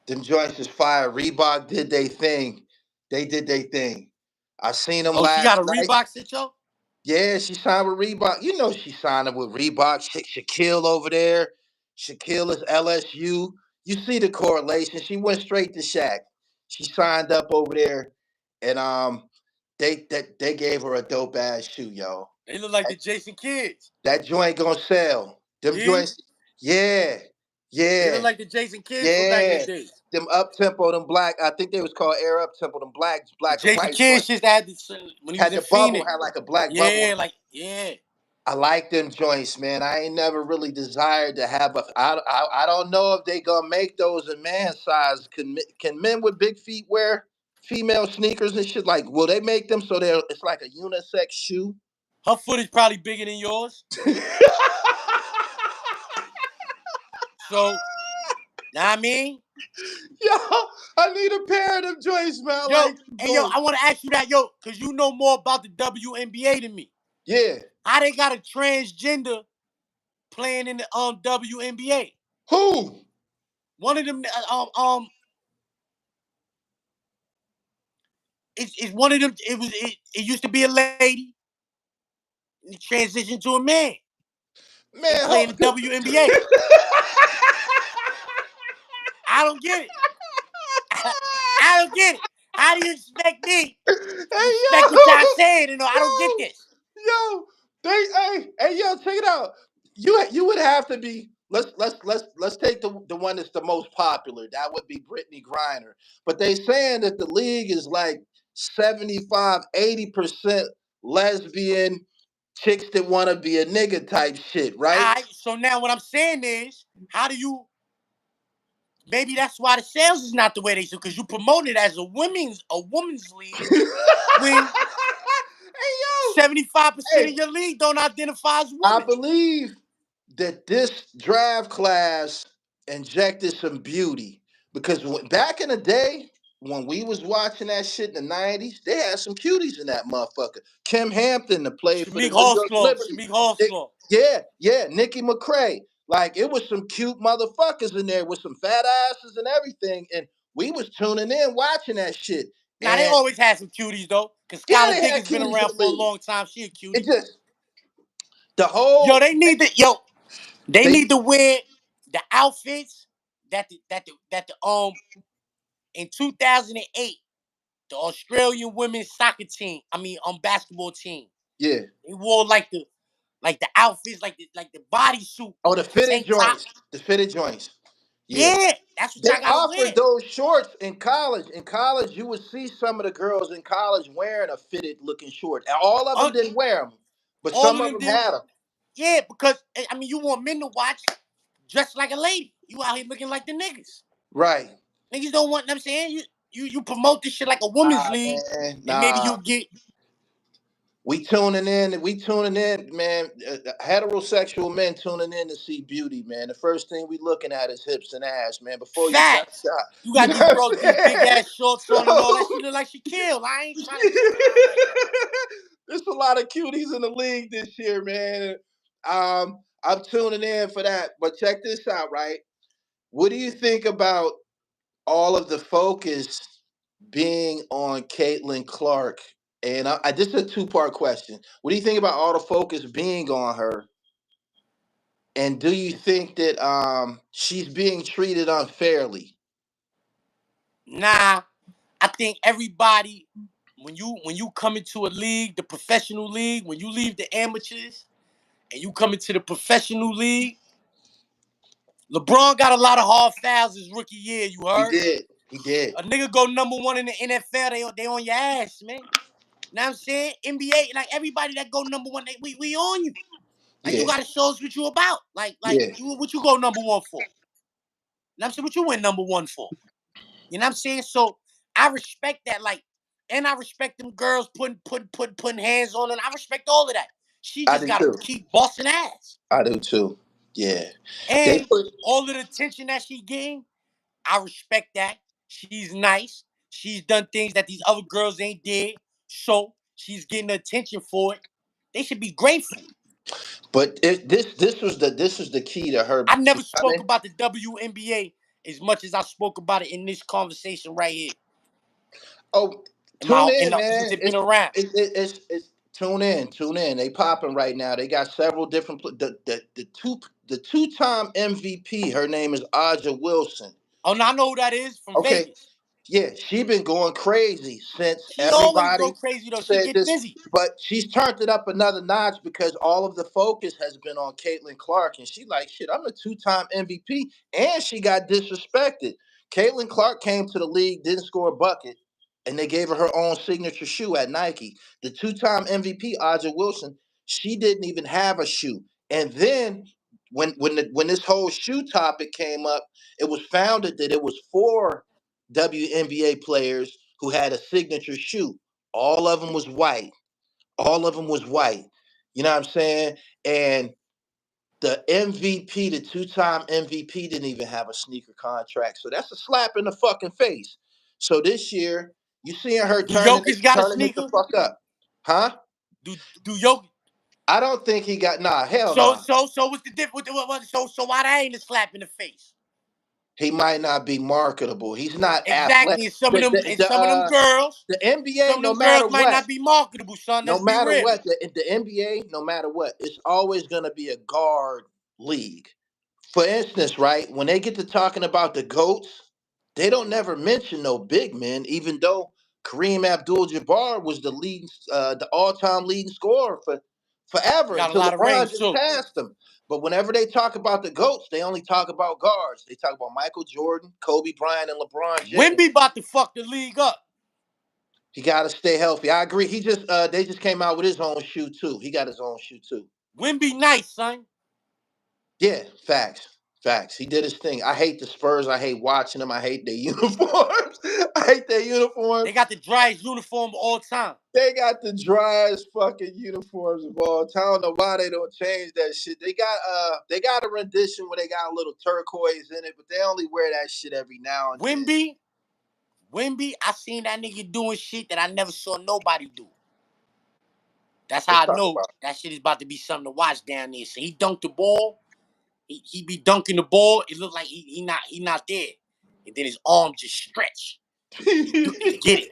Them joints is fire. Reebok did their thing. They did their thing. I seen them Oh, she got last a night. Reebok sit, yo? Yeah, she signed with Reebok. You know she signed up with Reebok. Shaquille over there. Shaquille is LSU. You see the correlation. She went straight to Shaq. She signed up over there, and they gave her a dope ass shoe, yo. They look like That, the Jason Kids. that joint gonna sell. Them Yeah? joints, yeah, They look yeah, like the Jason Kids from back in the yeah. day. Them up tempo, them black. I think they was called Air Up Tempo. Them The black and Jason white Kids joints. shit that had when he was Had in the bubble, Phoenix. had like a black bubble on Yeah, the. like, yeah. I like them joints, man. I ain't never really desired to have a. I don't know if they gonna make those in man size. Can men with big feet wear female sneakers and shit? Like, will they make them so they're it's like a unisex shoe? Her foot is probably bigger than yours. So, know what I mean? Yo, I need a pair of them joints, man. I Yo, like them hey, yo, joints. I want to ask you that, yo, because you know more about the WNBA than me. Yeah. How they got a transgender playing in the WNBA? Who? One of them, it's one of them. It used to be a lady, and it transitioned to a man. They Man, play in the WNBA. I don't get it. I don't get it. How do you expect me to Hey respect what y'all saying? You know, I don't get yo, this. yo, hey, yo, check it out. You would have to be. Let's take the one that's the most popular. That would be Brittany Griner. But they saying that the league is like 75-80% lesbian chicks that want to be a nigga type shit, right? All right. So now what I'm saying is, how do you? Maybe that's why the sales is not the way they should, because you promote it as a women's league when Hey yo, 75% hey, of your league don't identify as I women. believe that this draft class injected some beauty because back in the day when we was watching that shit in the 90s, they had some cuties in that motherfucker. Kim Hampton to play for the Shamik New York Horsclaw, Liberty. Shamik Horsclaw. Yeah, Nikki McCray. Like it was some cute motherfuckers in there with some fat asses and everything. And we was tuning in watching that shit. Now they And always had some cuties though, because yeah, Skylar they had Diggins been cuties in around the for a league. long time. She a It cutie. just the Yo, whole they they need to wear the outfits that the in 2008 the Australian women's soccer team, basketball team. yeah. They wore like the outfits, like the bodysuit, Oh, the the fitted tank top. joints. The fitted joints. Yeah. Yeah, that's what They y'all gotta wear. offered those shorts in college. In college, you would see some of the girls in college wearing a fitted looking short. And all of them Uh, didn't wear them, but all some of of them them did. had them. Yeah, because you want men to watch dressed like a lady. You out here looking like the niggas. Right. Niggas don't want. I'm saying you promote this shit like a women's Nah, league, man. and maybe Nah. you'll get We tuning in. We tuning in, man. Heterosexual men tuning in to see beauty, man. The first thing we looking at is hips and ass, man. Before you jump facts. shot, You you got know these what girls with I'm these big saying? ass shorts on and all that. She So look like she killed. I ain't trying to kill her like that. there's a lot of cuties in the league this year, man. I'm tuning in for that. But check this out, right? What do you think about all of the focus being on Caitlyn Clark? And this is a two-part question. What do you think about all the focus being on her? And do you think that she's being treated unfairly? Nah, I think everybody. when you come into a league, the professional league, when you leave the amateurs and you come into the professional league, LeBron got a lot of hard fouls his rookie year. You heard? He did. A nigga go #1 in the NFL, they on your ass, man. Know what I'm saying? NBA, like everybody that go #1, we on you. Like Yeah. you gotta show us what you about. Like Yeah. what you go #1 for? Know what I'm saying? What you went #1 for? You know what I'm saying? So I respect that, like, and I respect them girls putting hands on it. I respect all of that. She I just do gotta too. keep busting ass. I do too. Yeah. They And put all of the attention that she getting, I respect that. She's nice. She's done things that these other girls ain't did. So she's getting the attention for it. They should be grateful. but this was the key to her I never spoke becoming. about the WNBA as much as I spoke about it in this conversation right here. Oh, tune in, Since man. it been around. It's tune in. They popping right now. They got several different the two-time MVP. Her name is Aja Wilson. Oh, now I know who that is from Okay. Vegas. Yeah, she been going crazy since She always go everybody crazy though. She said get this, busy. but she's turned it up another notch because all of the focus has been on Caitlyn Clark, and she like, shit, I'm a two-time MVP, and she got disrespected. Caitlyn Clark came to the league, didn't score a bucket, and they gave her her own signature shoe at Nike. The two-time MVP, Aja Wilson, she didn't even have a shoe, and then when this whole shoe topic came up, it was founded that it was four WNBA players who had a signature shoe. All of them was white. All of them was white. You know what I'm saying? And the MVP, the two-time MVP, didn't even have a sneaker contract. So that's a slap in the fucking face. So this year, you seeing her Do Jokic got a turning it the sneaker? fuck up. Huh? Do Jokic? I don't think he got hell So nah. so what's the difference? So why that ain't a slap in the face? He might not be marketable. He's not athletic. Exactly. And some of them girls, The NBA, some of no them girls matter might what, not be marketable, son. no Let's be matter real. what, the NBA, no matter what, it's always going to be a guard league. For instance, right, when they get to talking about the GOATs, they don't never mention no big men, even though Kareem Abdul-Jabbar was the all-time leading scorer for forever Got a until lot of LeBron rings just too. passed him. But whenever they talk about the GOATs, they only talk about guards. They talk about Michael Jordan, Kobe Bryant, and LeBron James. Wemby about to fuck the league up. He got to stay healthy. I agree. They just came out with his own shoe too. He got his own shoe too. Wemby nice, son. Yeah, facts. Facts. He did his thing. I hate the Spurs. I hate watching them. I hate their uniforms. I hate their uniforms. They got the driest uniform of all time. They got the driest fucking uniforms of all time. I don't know why they don't change that shit. They got a rendition where they got a little turquoise in it, but they only wear that shit every now and then. Wemby, I seen that nigga doing shit that I never saw nobody do. That's Let's how I talk know about that shit is about to be something to watch down there. So he dunked the ball. He be dunking the ball. It looked like he not there. And then his arm just stretch. He it. get it.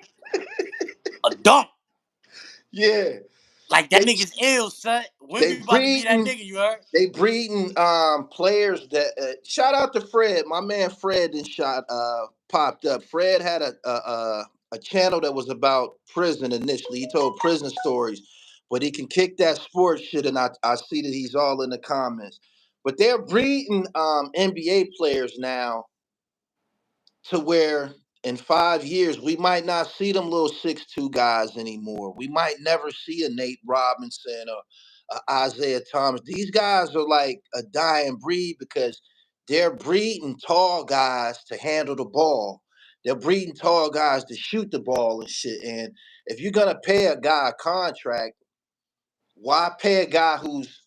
A dunk. Yeah. Like that They nigga's ill, son. they Wemby about to be that breeding nigga, you heard? They breeding players that shout out to Fred. My man Fred popped up. Fred had a channel that was about prison initially. He told prison stories, but he can kick that sports shit, and I see that he's all in the comments. But they're breeding NBA players now to where in 5 years we might not see them little 6'2" guys anymore. We might never see a Nate Robinson or Isaiah Thomas. These guys are like a dying breed because they're breeding tall guys to handle the ball. They're breeding tall guys to shoot the ball and shit. And if you're gonna pay a guy a contract, why pay a guy who's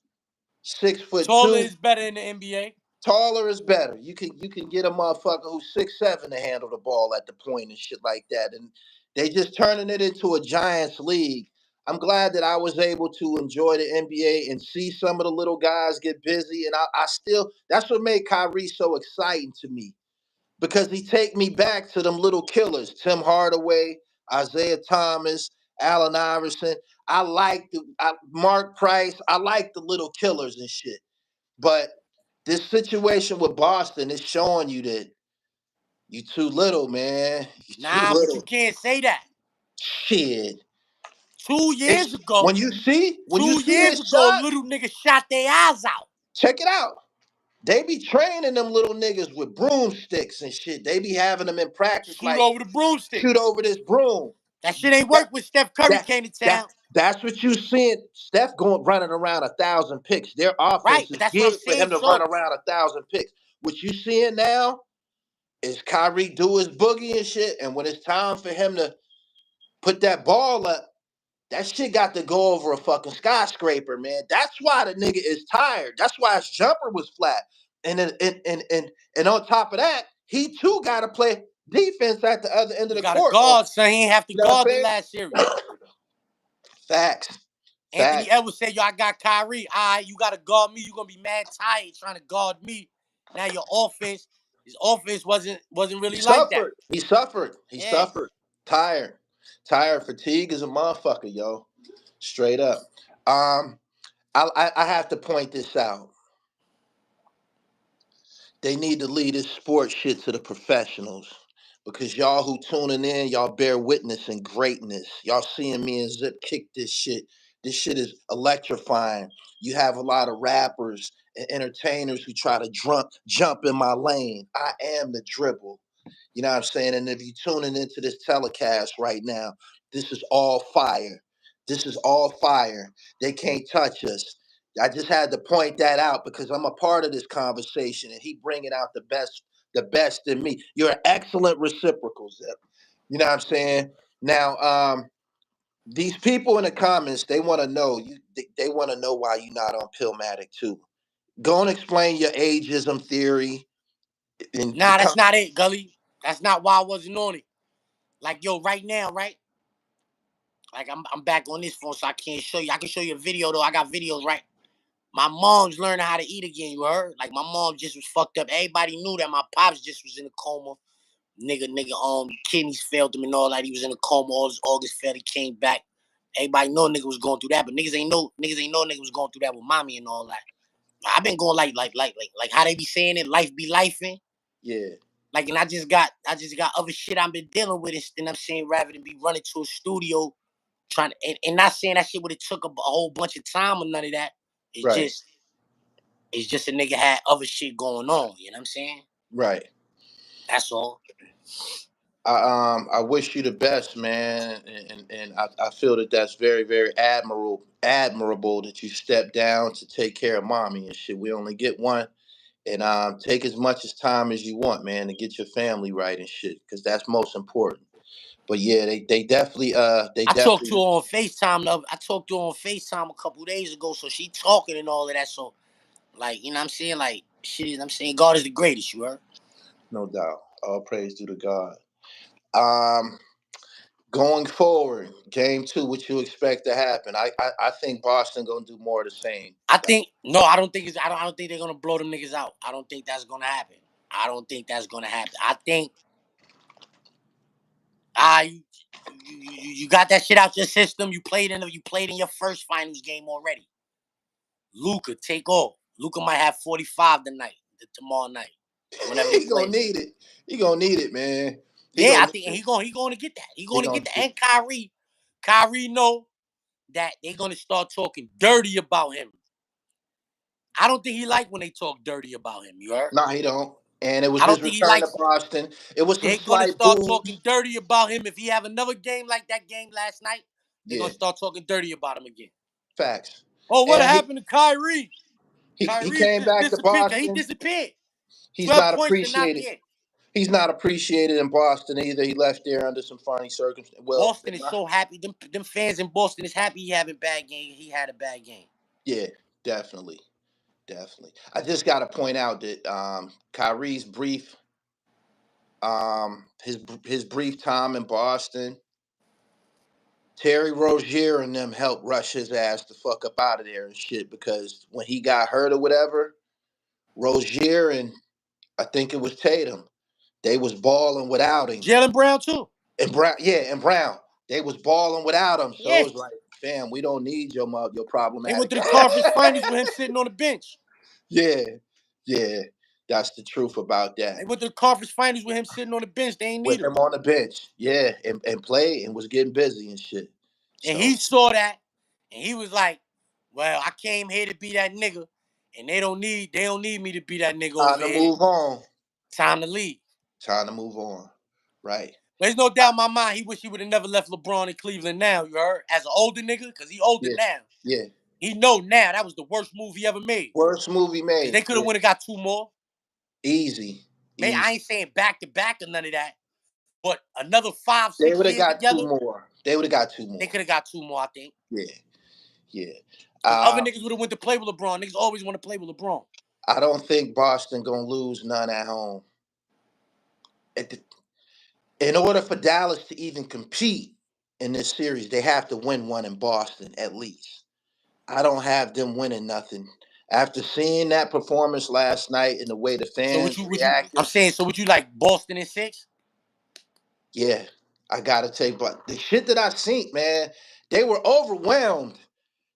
6'2"? Taller is better in the NBA. Taller is better. You can get a motherfucker who's 6'7" to handle the ball at the point and shit like that. And they just turning it into a Giants league. I'm glad that I was able to enjoy the NBA and see some of the little guys get busy. And I still that's what made Kyrie so exciting to me. Because he take me back to them little killers. Tim Hardaway, Isaiah Thomas, Allen Iverson. I like Mark Price. I like the little killers and shit. But this situation with Boston is showing you that you too little, man. You too Nah, but you little. can't say that. Shit. 2 years ago. When you see years his ago, shot, little niggas shot their eyes out. check it out. They be training them little niggas with broomsticks and shit. They be having them in practice Shoot over the broomstick. Shoot over this broom. That shit ain't work when Steph Curry came to town. That's what you seeing. Steph running around 1,000 picks. Their offense right, is that's geared what I'm saying, for him to run around 1,000 picks. What you seeing now is Kyrie do his boogie and shit, and when it's time for him to put that ball up, that shit got to go over a fucking skyscraper, man. That's why the nigga is tired. That's why his jumper was flat. And on top of that, he too got to play defense at the other end of the court. Got to guard, son. He ain't have to guard the last series. Facts. Anthony Edwards said, yo, I got Kyrie. All right, you got to guard me. You're going to be mad tired trying to guard me. Now your offense, his offense wasn't really like that. He suffered. He suffered. Tired. Fatigue is a motherfucker, yo. Straight up. I have to point this out. They need to lead this sports shit to the professionals. Because y'all who tuning in, y'all bear witness in greatness. Y'all seeing me and Zip kick this shit. This shit is electrifying. You have a lot of rappers and entertainers who try to jump in my lane. I am the dribble. You know what I'm saying? And if you're tuning into this telecast right now, this is all fire. This is all fire. They can't touch us. I just had to point that out because I'm a part of this conversation and he bringing out the best in me. You're an excellent reciprocal, Zip. You know what I'm saying? Now, these people in the comments, they want to know they want to know why you're not on Pillmatic too. Go and explain your ageism theory. Nah, that's not it, Gully. That's not why I wasn't on it. Like, yo, right now, right? Like, I'm back on this phone, so I can't show you. I can show you a video, though. I got videos, right? My mom's learning how to eat again, you heard? Like, my mom just was fucked up. Everybody knew that my pops just was in a coma. Nigga, kidneys failed him and all that. He was in a coma. All his organs failed. He came back. Everybody know nigga was going through that, but niggas ain't know nigga was going through that with mommy and all that. I've been going like how they be saying it, life be lifing. Yeah. Like, and I just got other shit I've been dealing with, and I'm saying rather than be running to a studio trying to, and not saying that shit would have took a whole bunch of time or none of that. It's just a nigga had other shit going on. You know what I'm saying? Right. That's all. I wish you the best, man, and I feel that that's very, very admirable that you stepped down to take care of mommy and shit. We only get one, and take as much as time as you want, man, to get your family right and shit, because that's most important. But yeah, they definitely I talked to her on FaceTime. I talked to her on FaceTime a couple days ago, so she talking and all of that. So, like, you know what I'm saying? Like, shit, I'm saying God is the greatest, you heard? No doubt. All praise due to God. Going forward, game 2, what you expect to happen? I think Boston gonna do more of the same. I don't think they're gonna blow them niggas out. I don't think that's gonna happen. I think you got that shit out your system. You played in your first finals game already. Luka, take off. Luka might have 45 tomorrow night. Whenever he gonna need it. He gonna need it, man. I think he going to get that. He going to get that. And Kyrie know that they're going to start talking dirty about him. I don't think he like when they talk dirty about him. You heard? No, he don't. And it was his return to Boston. It was some slight start talking dirty about him. If he have another game like that game last night, they're going to start talking dirty about him again. Facts. Oh, what happened to Kyrie? He came back to Boston. He disappeared. He's not appreciated. He's not appreciated in Boston either. He left there under some funny circumstances. Well, Boston is so happy. Them fans in Boston is happy he having bad game. He had a bad game. Yeah, definitely. I just got to point out that Kyrie's brief, his brief time in Boston, Terry Rozier and them helped rush his ass the fuck up out of there and shit, because when he got hurt or whatever, Rozier and I think it was Tatum, they was balling without him. Jaylen Brown too. And Brown. They was balling without him. So it was like, fam, we don't need your problematic. They went to the conference finals with him sitting on the bench. Yeah. That's the truth about that. They went to the conference finals with him sitting on the bench. They ain't need With him on the bench, yeah, and played and was getting busy and shit. And So he saw that, and he was like, "Well, I came here to be that nigga, and they don't need me to be that nigga time over to here. move on. Time to leave." Time to move on. Right. There's no doubt in my mind he wish he would have never left LeBron in Cleveland now, you heard? As an older nigga, because he older now. Yeah. He know now that was the worst move he ever made. Worst movie made. Because they could have went and got 2 more. Easy. Man, I ain't saying back-to-back or none of that. But another 5, 6 They would have years got together. 2 more. They would have got 2 more. They could have got 2 more, I think. Yeah. Other niggas would have went to play with LeBron. Niggas always want to play with LeBron. I don't think Boston gonna lose none at home. In order for Dallas to even compete in this series, they have to win one in Boston at least. I don't have them winning nothing. After seeing that performance last night and the way the fans reacted. I'm saying, so would you like Boston in 6? Yeah, I gotta take, but the shit that I seen, man, they were overwhelmed.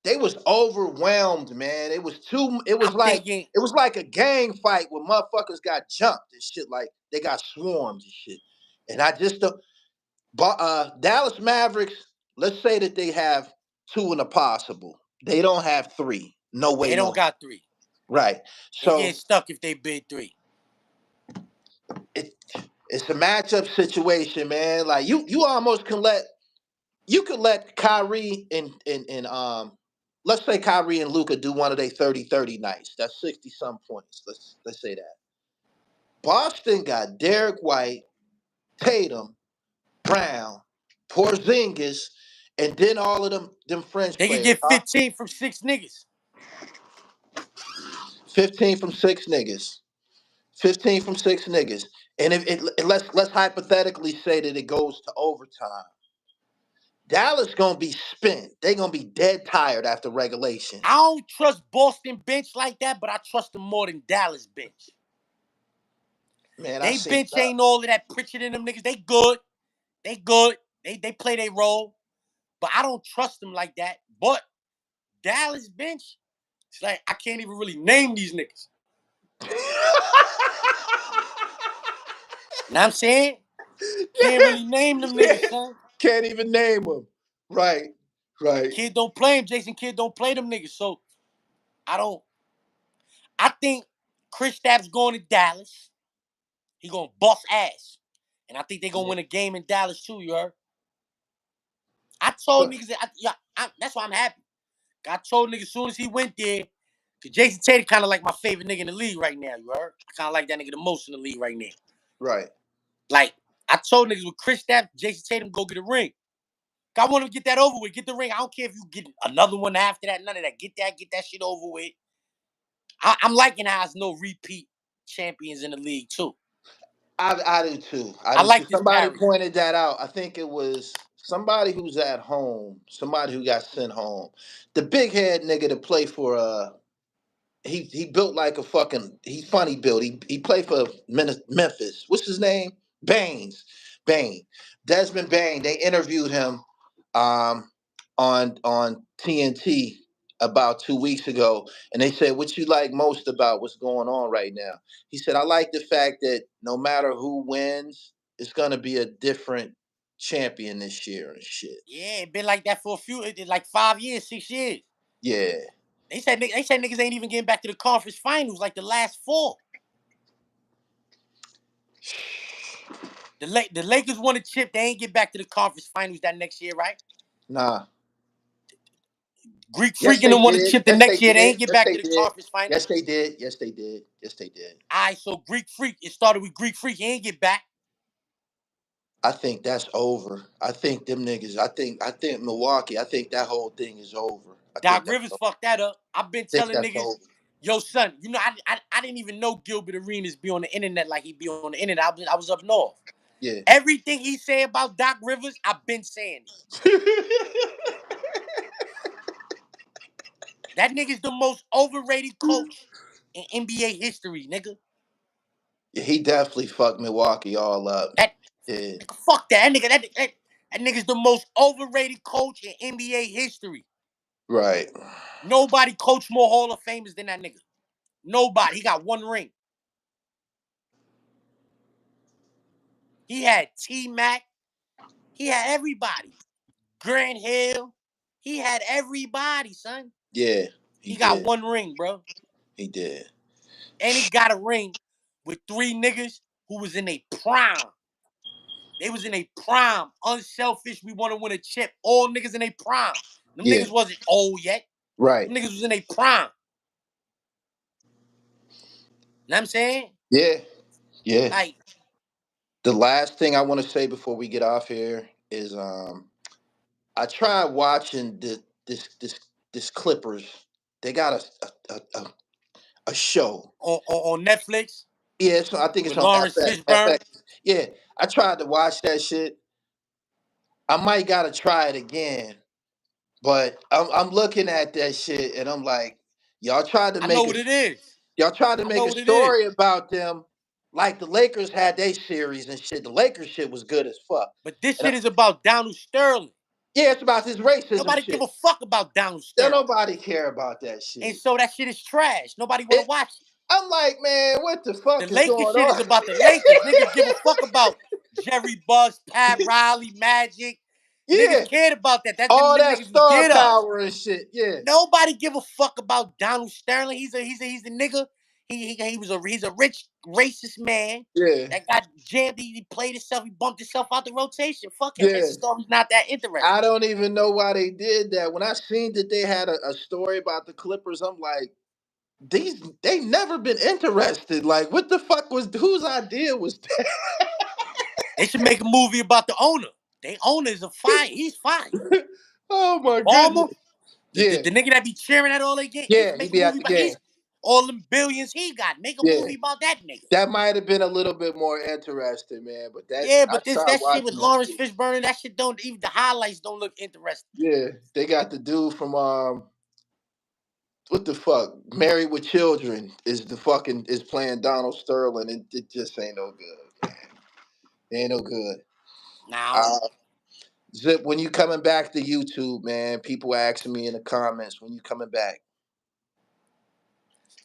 They was overwhelmed, man. It was like a gang fight where motherfuckers got jumped and shit. Like they got swarmed and shit. And I just don't. Dallas Mavericks. Let's say that they have 2 in a possible. They don't have 3. No way. They don't got 3. Right. So they get stuck if they bid 3. It's a matchup situation, man. Like you almost can let Kyrie and let's say Kyrie and Luka do one of their 30-30 nights. That's 60-some points. Let's say that. Boston got Derek White, Tatum, Brown, Porzingis, and then all of them French They players. could get 15 from 6 niggas. 15 from 6 niggas. 15 from 6 niggas. And let's hypothetically say that it goes to overtime. Dallas gonna be spent. They gonna be dead tired after regulation. I don't trust Boston bench like that, but I trust them more than Dallas bench. Man, they bench ain't all of that Pritchard in them niggas. They good. They good. They play their role. But I don't trust them like that. But Dallas bench, it's like I can't even really name these niggas. Know what I'm saying? Can't really name them niggas, son. Can't even name them. Right. Kid don't play him. Jason Kidd don't play them niggas. So I think Kristof's going to Dallas. He gonna bust ass. And I think they gonna win a game in Dallas too, you heard? I told niggas that's why I'm happy. I told niggas as soon as he went there, because Jason Tatum kind of like my favorite nigga in the league right now, you heard? I kind of like that nigga the most in the league right now. Right. Like, I told niggas with Kristof, Jason Tatum, go get a ring. I want to get that over with. Get the ring. I don't care if you get another one after that, none of that. Get that shit over with. I'm liking how there's no repeat champions in the league, too. I do, too. I like this Somebody parity. pointed that out. I think it was somebody who's at home, somebody who got sent home. The big head nigga to play for he built like a fucking he's funny built. He played for Memphis. What's his name? Bain. Desmond Bain. They interviewed him on TNT about 2 weeks ago, and they said, "What you like most about what's going on right now?" He said, "I like the fact that no matter who wins, it's gonna be a different champion this year and shit." Yeah, it been like that for like 5 years, 6 years. Yeah. They said niggas ain't even getting back to the conference finals like the last 4. The Lakers won a chip. They ain't get back to the conference finals that next year, right? Nah. Greek Freak and them won a chip the next year. They ain't get back to the conference finals. Yes, they did. All right, so Greek Freak, it started with Greek Freak. He ain't get back. I think that's over. I think them niggas, I think Milwaukee, I think that whole thing is over. Doc Rivers fucked that up. I've been telling niggas, over. Yo, son, you know, I didn't even know Gilbert Arenas be on the internet like he be on the internet. I was up north. Yeah. Everything he say about Doc Rivers, I've been saying it. That nigga's the most overrated coach in NBA history, nigga. Yeah, he definitely fucked Milwaukee all up. Fuck that. That nigga's the most overrated coach in NBA history. Right. Nobody coached more Hall of Famers than that nigga. Nobody. He got 1 ring. He had T-Mac. He had everybody. Grant Hill. He had everybody, son. Yeah, he got one ring, bro. He did. And he got a ring with 3 niggas who was in a prime. They was in a prime. Unselfish. We want to win a chip. All niggas in a prime. Them niggas wasn't old yet. Right. Them niggas was in a prime. Know what I'm saying? Yeah. Yeah. Like, the last thing I want to say before we get off here is I tried watching this Clippers. They got a show on Netflix. Yeah, so I think it's With on Lawrence Fishburne. FX. Yeah, I tried to watch that shit. I might gotta try it again, but I'm looking at that shit and I'm like, y'all tried to I know make what it is. y'all tried to I make know a what it is. story about them like the Lakers had their series and shit. The Lakers shit was good as fuck. But this shit is about Donald Sterling. Yeah, it's about his racism Nobody shit. give a fuck about Donald Don't Sterling. nobody care about that shit. And so that shit is trash. Nobody want to watch it. I'm like, man, what the fuck The is Lakers going shit on? is about the Lakers. Niggas give a fuck about Jerry Buss, Pat Riley, Magic. Yeah. Niggas cared about that. That's all them that niggas star was get power and shit. Yeah. Nobody give a fuck about Donald Sterling. He's a nigga. He's a rich racist man. Yeah. That got jammed. He played himself. He bumped himself out the rotation. Fuck him. Yeah. His story's not that interesting. I don't even know why they did that. When I seen that they had a story about the Clippers, I'm like, they never been interested. Like, what the fuck whose idea was that? They should make a movie about the owner. They owner is a fine. He's fine. Oh my Palmer, goodness. Yeah. the nigga that be cheering at all they get. Yeah, Make he be a at movie the about game. all them billions he got. Make a movie about that nigga. That might have been a little bit more interesting, man. But that that shit with Lawrence Fishburne, that shit don't even the highlights don't look interesting. Yeah, they got the dude from what the fuck? Married with Children is playing Donald Sterling, and it just ain't no good, man. It ain't no good. Now, Zip, when you coming back to YouTube, man? People asking me in the comments when you coming back.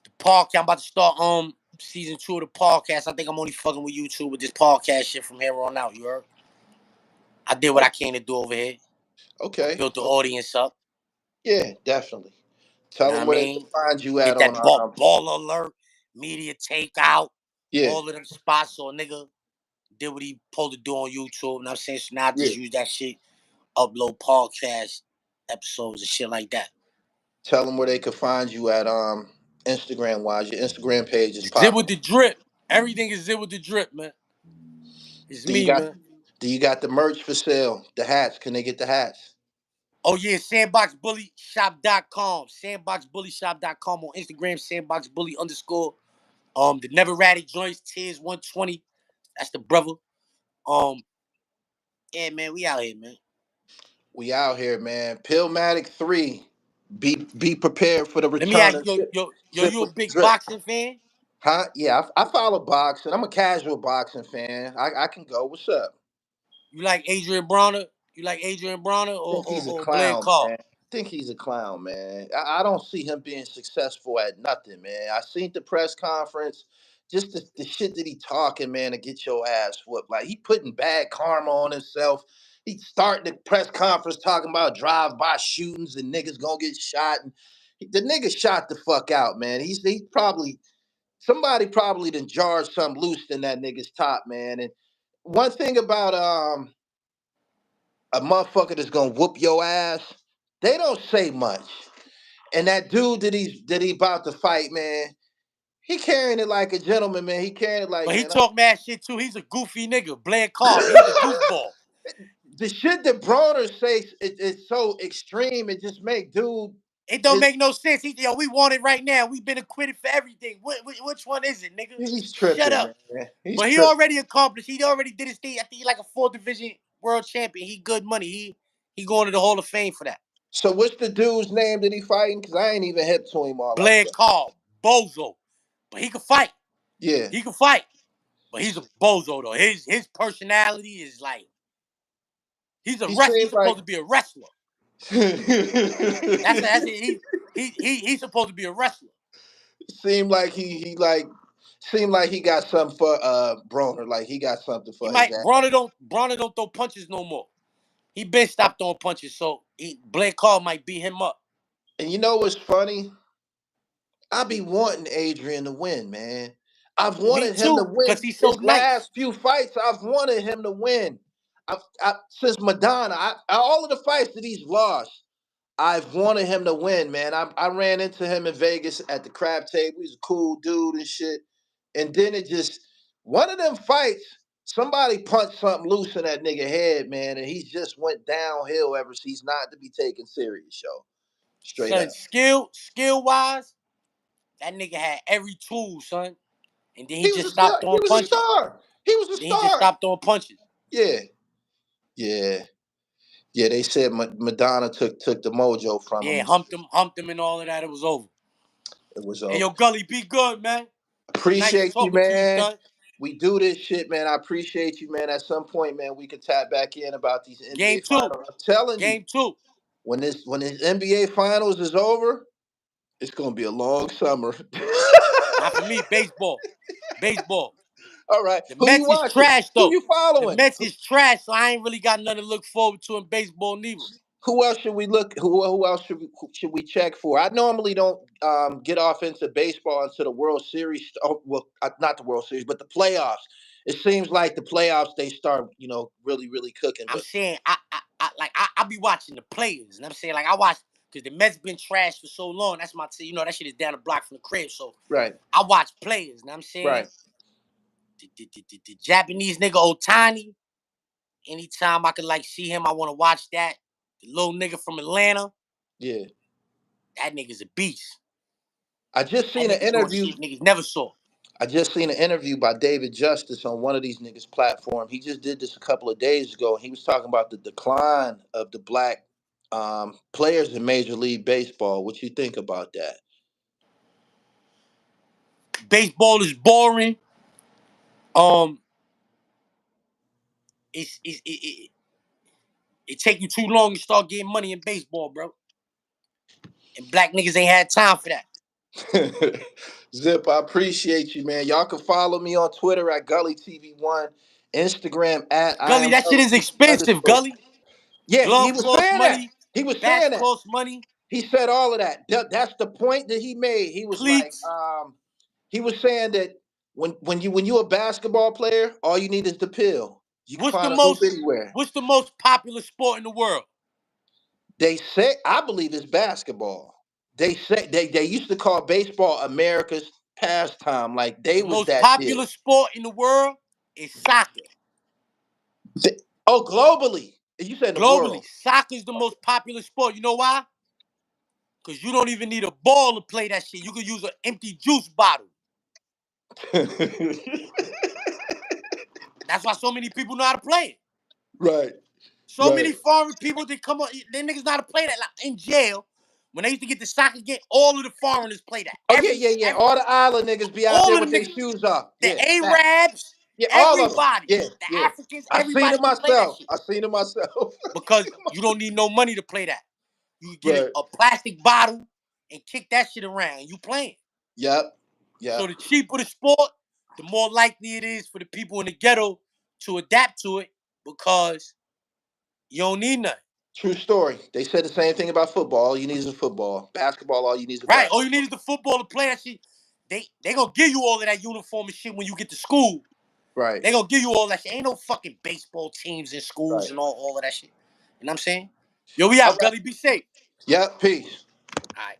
The podcast, I'm about to start season 2 of the podcast. I think I'm only fucking with YouTube with this podcast shit from here on out. You heard? I did what I came to do over here. Okay. I built the audience up. Yeah, definitely. Tell them where they can find you at Get that on ball alert, media takeout, Yeah. all of them spots. So a nigga did what he supposed to do on YouTube. And I'm saying, so now I just use that shit, upload podcast episodes and shit like that. Tell them where they can find you at Instagram wise. Your Instagram page is popping. Zip with the drip. Everything is Zip with the drip, man. It's man. Do you got the merch for sale? The hats? Can they get the hats? Oh yeah, sandboxbullyshop.com. Sandboxbullyshop.com on Instagram, sandboxbully_. The Never Ratty Joints, Tears 120. That's the brother. Yeah, man, we out here, man. We out here, man. Pillmatic 3. Be prepared for the return. Let me ask you, you a big boxing fan? Huh? Yeah, I follow boxing. I'm a casual boxing fan. I can go. What's up? You like Adrian Bronner? Or he's a clown, man. I think he's a clown, man. I don't see him being successful at nothing, man. I seen the press conference, just the shit that he talking, man, to get your ass whooped. Like, he putting bad karma on himself. He starting the press conference talking about drive-by shootings and niggas gonna get shot. And the nigga shot the fuck out, man. He probably, somebody probably done jarred something loose in that nigga's top, man. And one thing about a motherfucker that's gonna whoop your ass, they don't say much. And that dude that he about to fight, man, he carrying it like a gentleman, man. He carrying it like. But he talk mad shit too. He's a goofy nigga. Blair Carr, he's a goofball. The shit that Bronner says is so extreme. It just make dude. It don't make no sense. We want it right now. We've been acquitted for everything. Which one is it, nigga? He's tripping. Shut up. Man. But he already accomplished. He already did his thing. I think he's like a 4th division world champion. He good money. He going to the Hall of Fame for that. So what's the dude's name that he fighting? Because I ain't even hip to him all. Blair Carr, bozo. But he can fight. Yeah. He can fight. But he's a bozo though. His personality is like, he's a wrestler. He's supposed to be a wrestler. That's it. He's supposed to be a wrestler. Seemed like he seemed like he got something for Broner. Like he got something for his ass. Bronner don't throw punches no more. He been stopped throwing punches, so Blair Carr might beat him up. And you know what's funny? I be wanting Adrian to win, man. I've wanted him to win because he's so his nice. last few fights. I've wanted him to win. Since Madonna, all of the fights that he's lost, I've wanted him to win, man. I ran into him in Vegas at the crab table. He's a cool dude and shit. And then it just one of them fights, somebody punched something loose in that nigga head, man, and he just went downhill ever since. He's not to be taken serious, yo. Straight Son, up. skill wise, that nigga had every tool, son. And then he He was just a star. stopped He throwing was a punches. star. He was a Then he just star. stopped throwing punches. Yeah. Yeah. Yeah, they said Madonna took the mojo from him. Yeah, humped him and all of that. It was over. It was Hey, over. yo, Gully, be good, man. Appreciate Nice you, talking to you, man. son. We do this shit, man. I appreciate you, man. At some point, man, we could tap back in about these NBA Game 2. finals. I'm telling you. Game 2. When this NBA finals is over, it's gonna be a long summer. Not for me, baseball. Baseball. All right. The Who you Mets is watching? trash, Who though. you The following? Mets is trash, so I ain't really got nothing to look forward to in baseball neither. Who else should we look? Who else should we check for? I normally don't get off into baseball until the World Series. Oh, well, not the World Series, but the playoffs. It seems like the playoffs they start, really, really cooking. I'm saying I be watching the players, and I'm saying like I watch because the Mets been trash for so long. That's my team. That shit is down the block from the crib. So right, I watch players, and I'm saying right. The Japanese nigga Otani. Anytime I can see him, I want to watch that. The little nigga from Atlanta. Yeah. That nigga's a beast. I just seen an interview. Shit niggas never saw. I just seen an interview by David Justice on one of these niggas' platform. He just did this a couple of days ago. He was talking about the decline of the black players in Major League Baseball. What you think about that? Baseball is boring. It take you too long to start getting money in baseball, bro. And black niggas ain't had time for that. Zip, I appreciate you, man. Y'all can follow me on Twitter at GullyTV1, Instagram at Gully, that shit is expensive, Gully. Yeah, Glove he was costs saying money. that. He was Bats saying that. cost money. He said all of that. That's the point that he made. He was Cleats. he was saying that when you a basketball player, all you need is the pill. You can find a hoop anywhere. What's the most popular sport in the world? They say, I believe it's basketball. They say they used to call baseball America's pastime. Like they was most that popular big. sport in the world is soccer. Globally. You said the Globally, world. soccer is the most popular sport. You know why? Because you don't even need a ball to play that shit. You can use an empty juice bottle. That's why so many people know how to play it. Right. So many foreign people that come on, they niggas know how to play that. Like in jail, when they used to get the soccer game, all of the foreigners play that. Oh, yeah. All the island niggas be out there with their shoes off. The Yeah. Arabs, Yeah, all of them. everybody. Yeah, The yeah. Africans, everybody I can play that shit. seen it myself. Because you don't need no money to play that. You get Right. a plastic bottle and kick that shit around. And you playing. Yep. So the cheaper the sport, the more likely it is for the people in the ghetto to adapt to it because you don't need nothing. True story. They said the same thing about football. All you need is a football. Basketball, all you need is a basketball. All you need is the football to play that shit. They gonna give you all of that uniform and shit when you get to school. Right. They gonna give you all that shit. Ain't no fucking baseball teams in schools and all of that shit. You know what I'm saying? Yo, we out, Gully. Be safe. Yep. Peace. All right.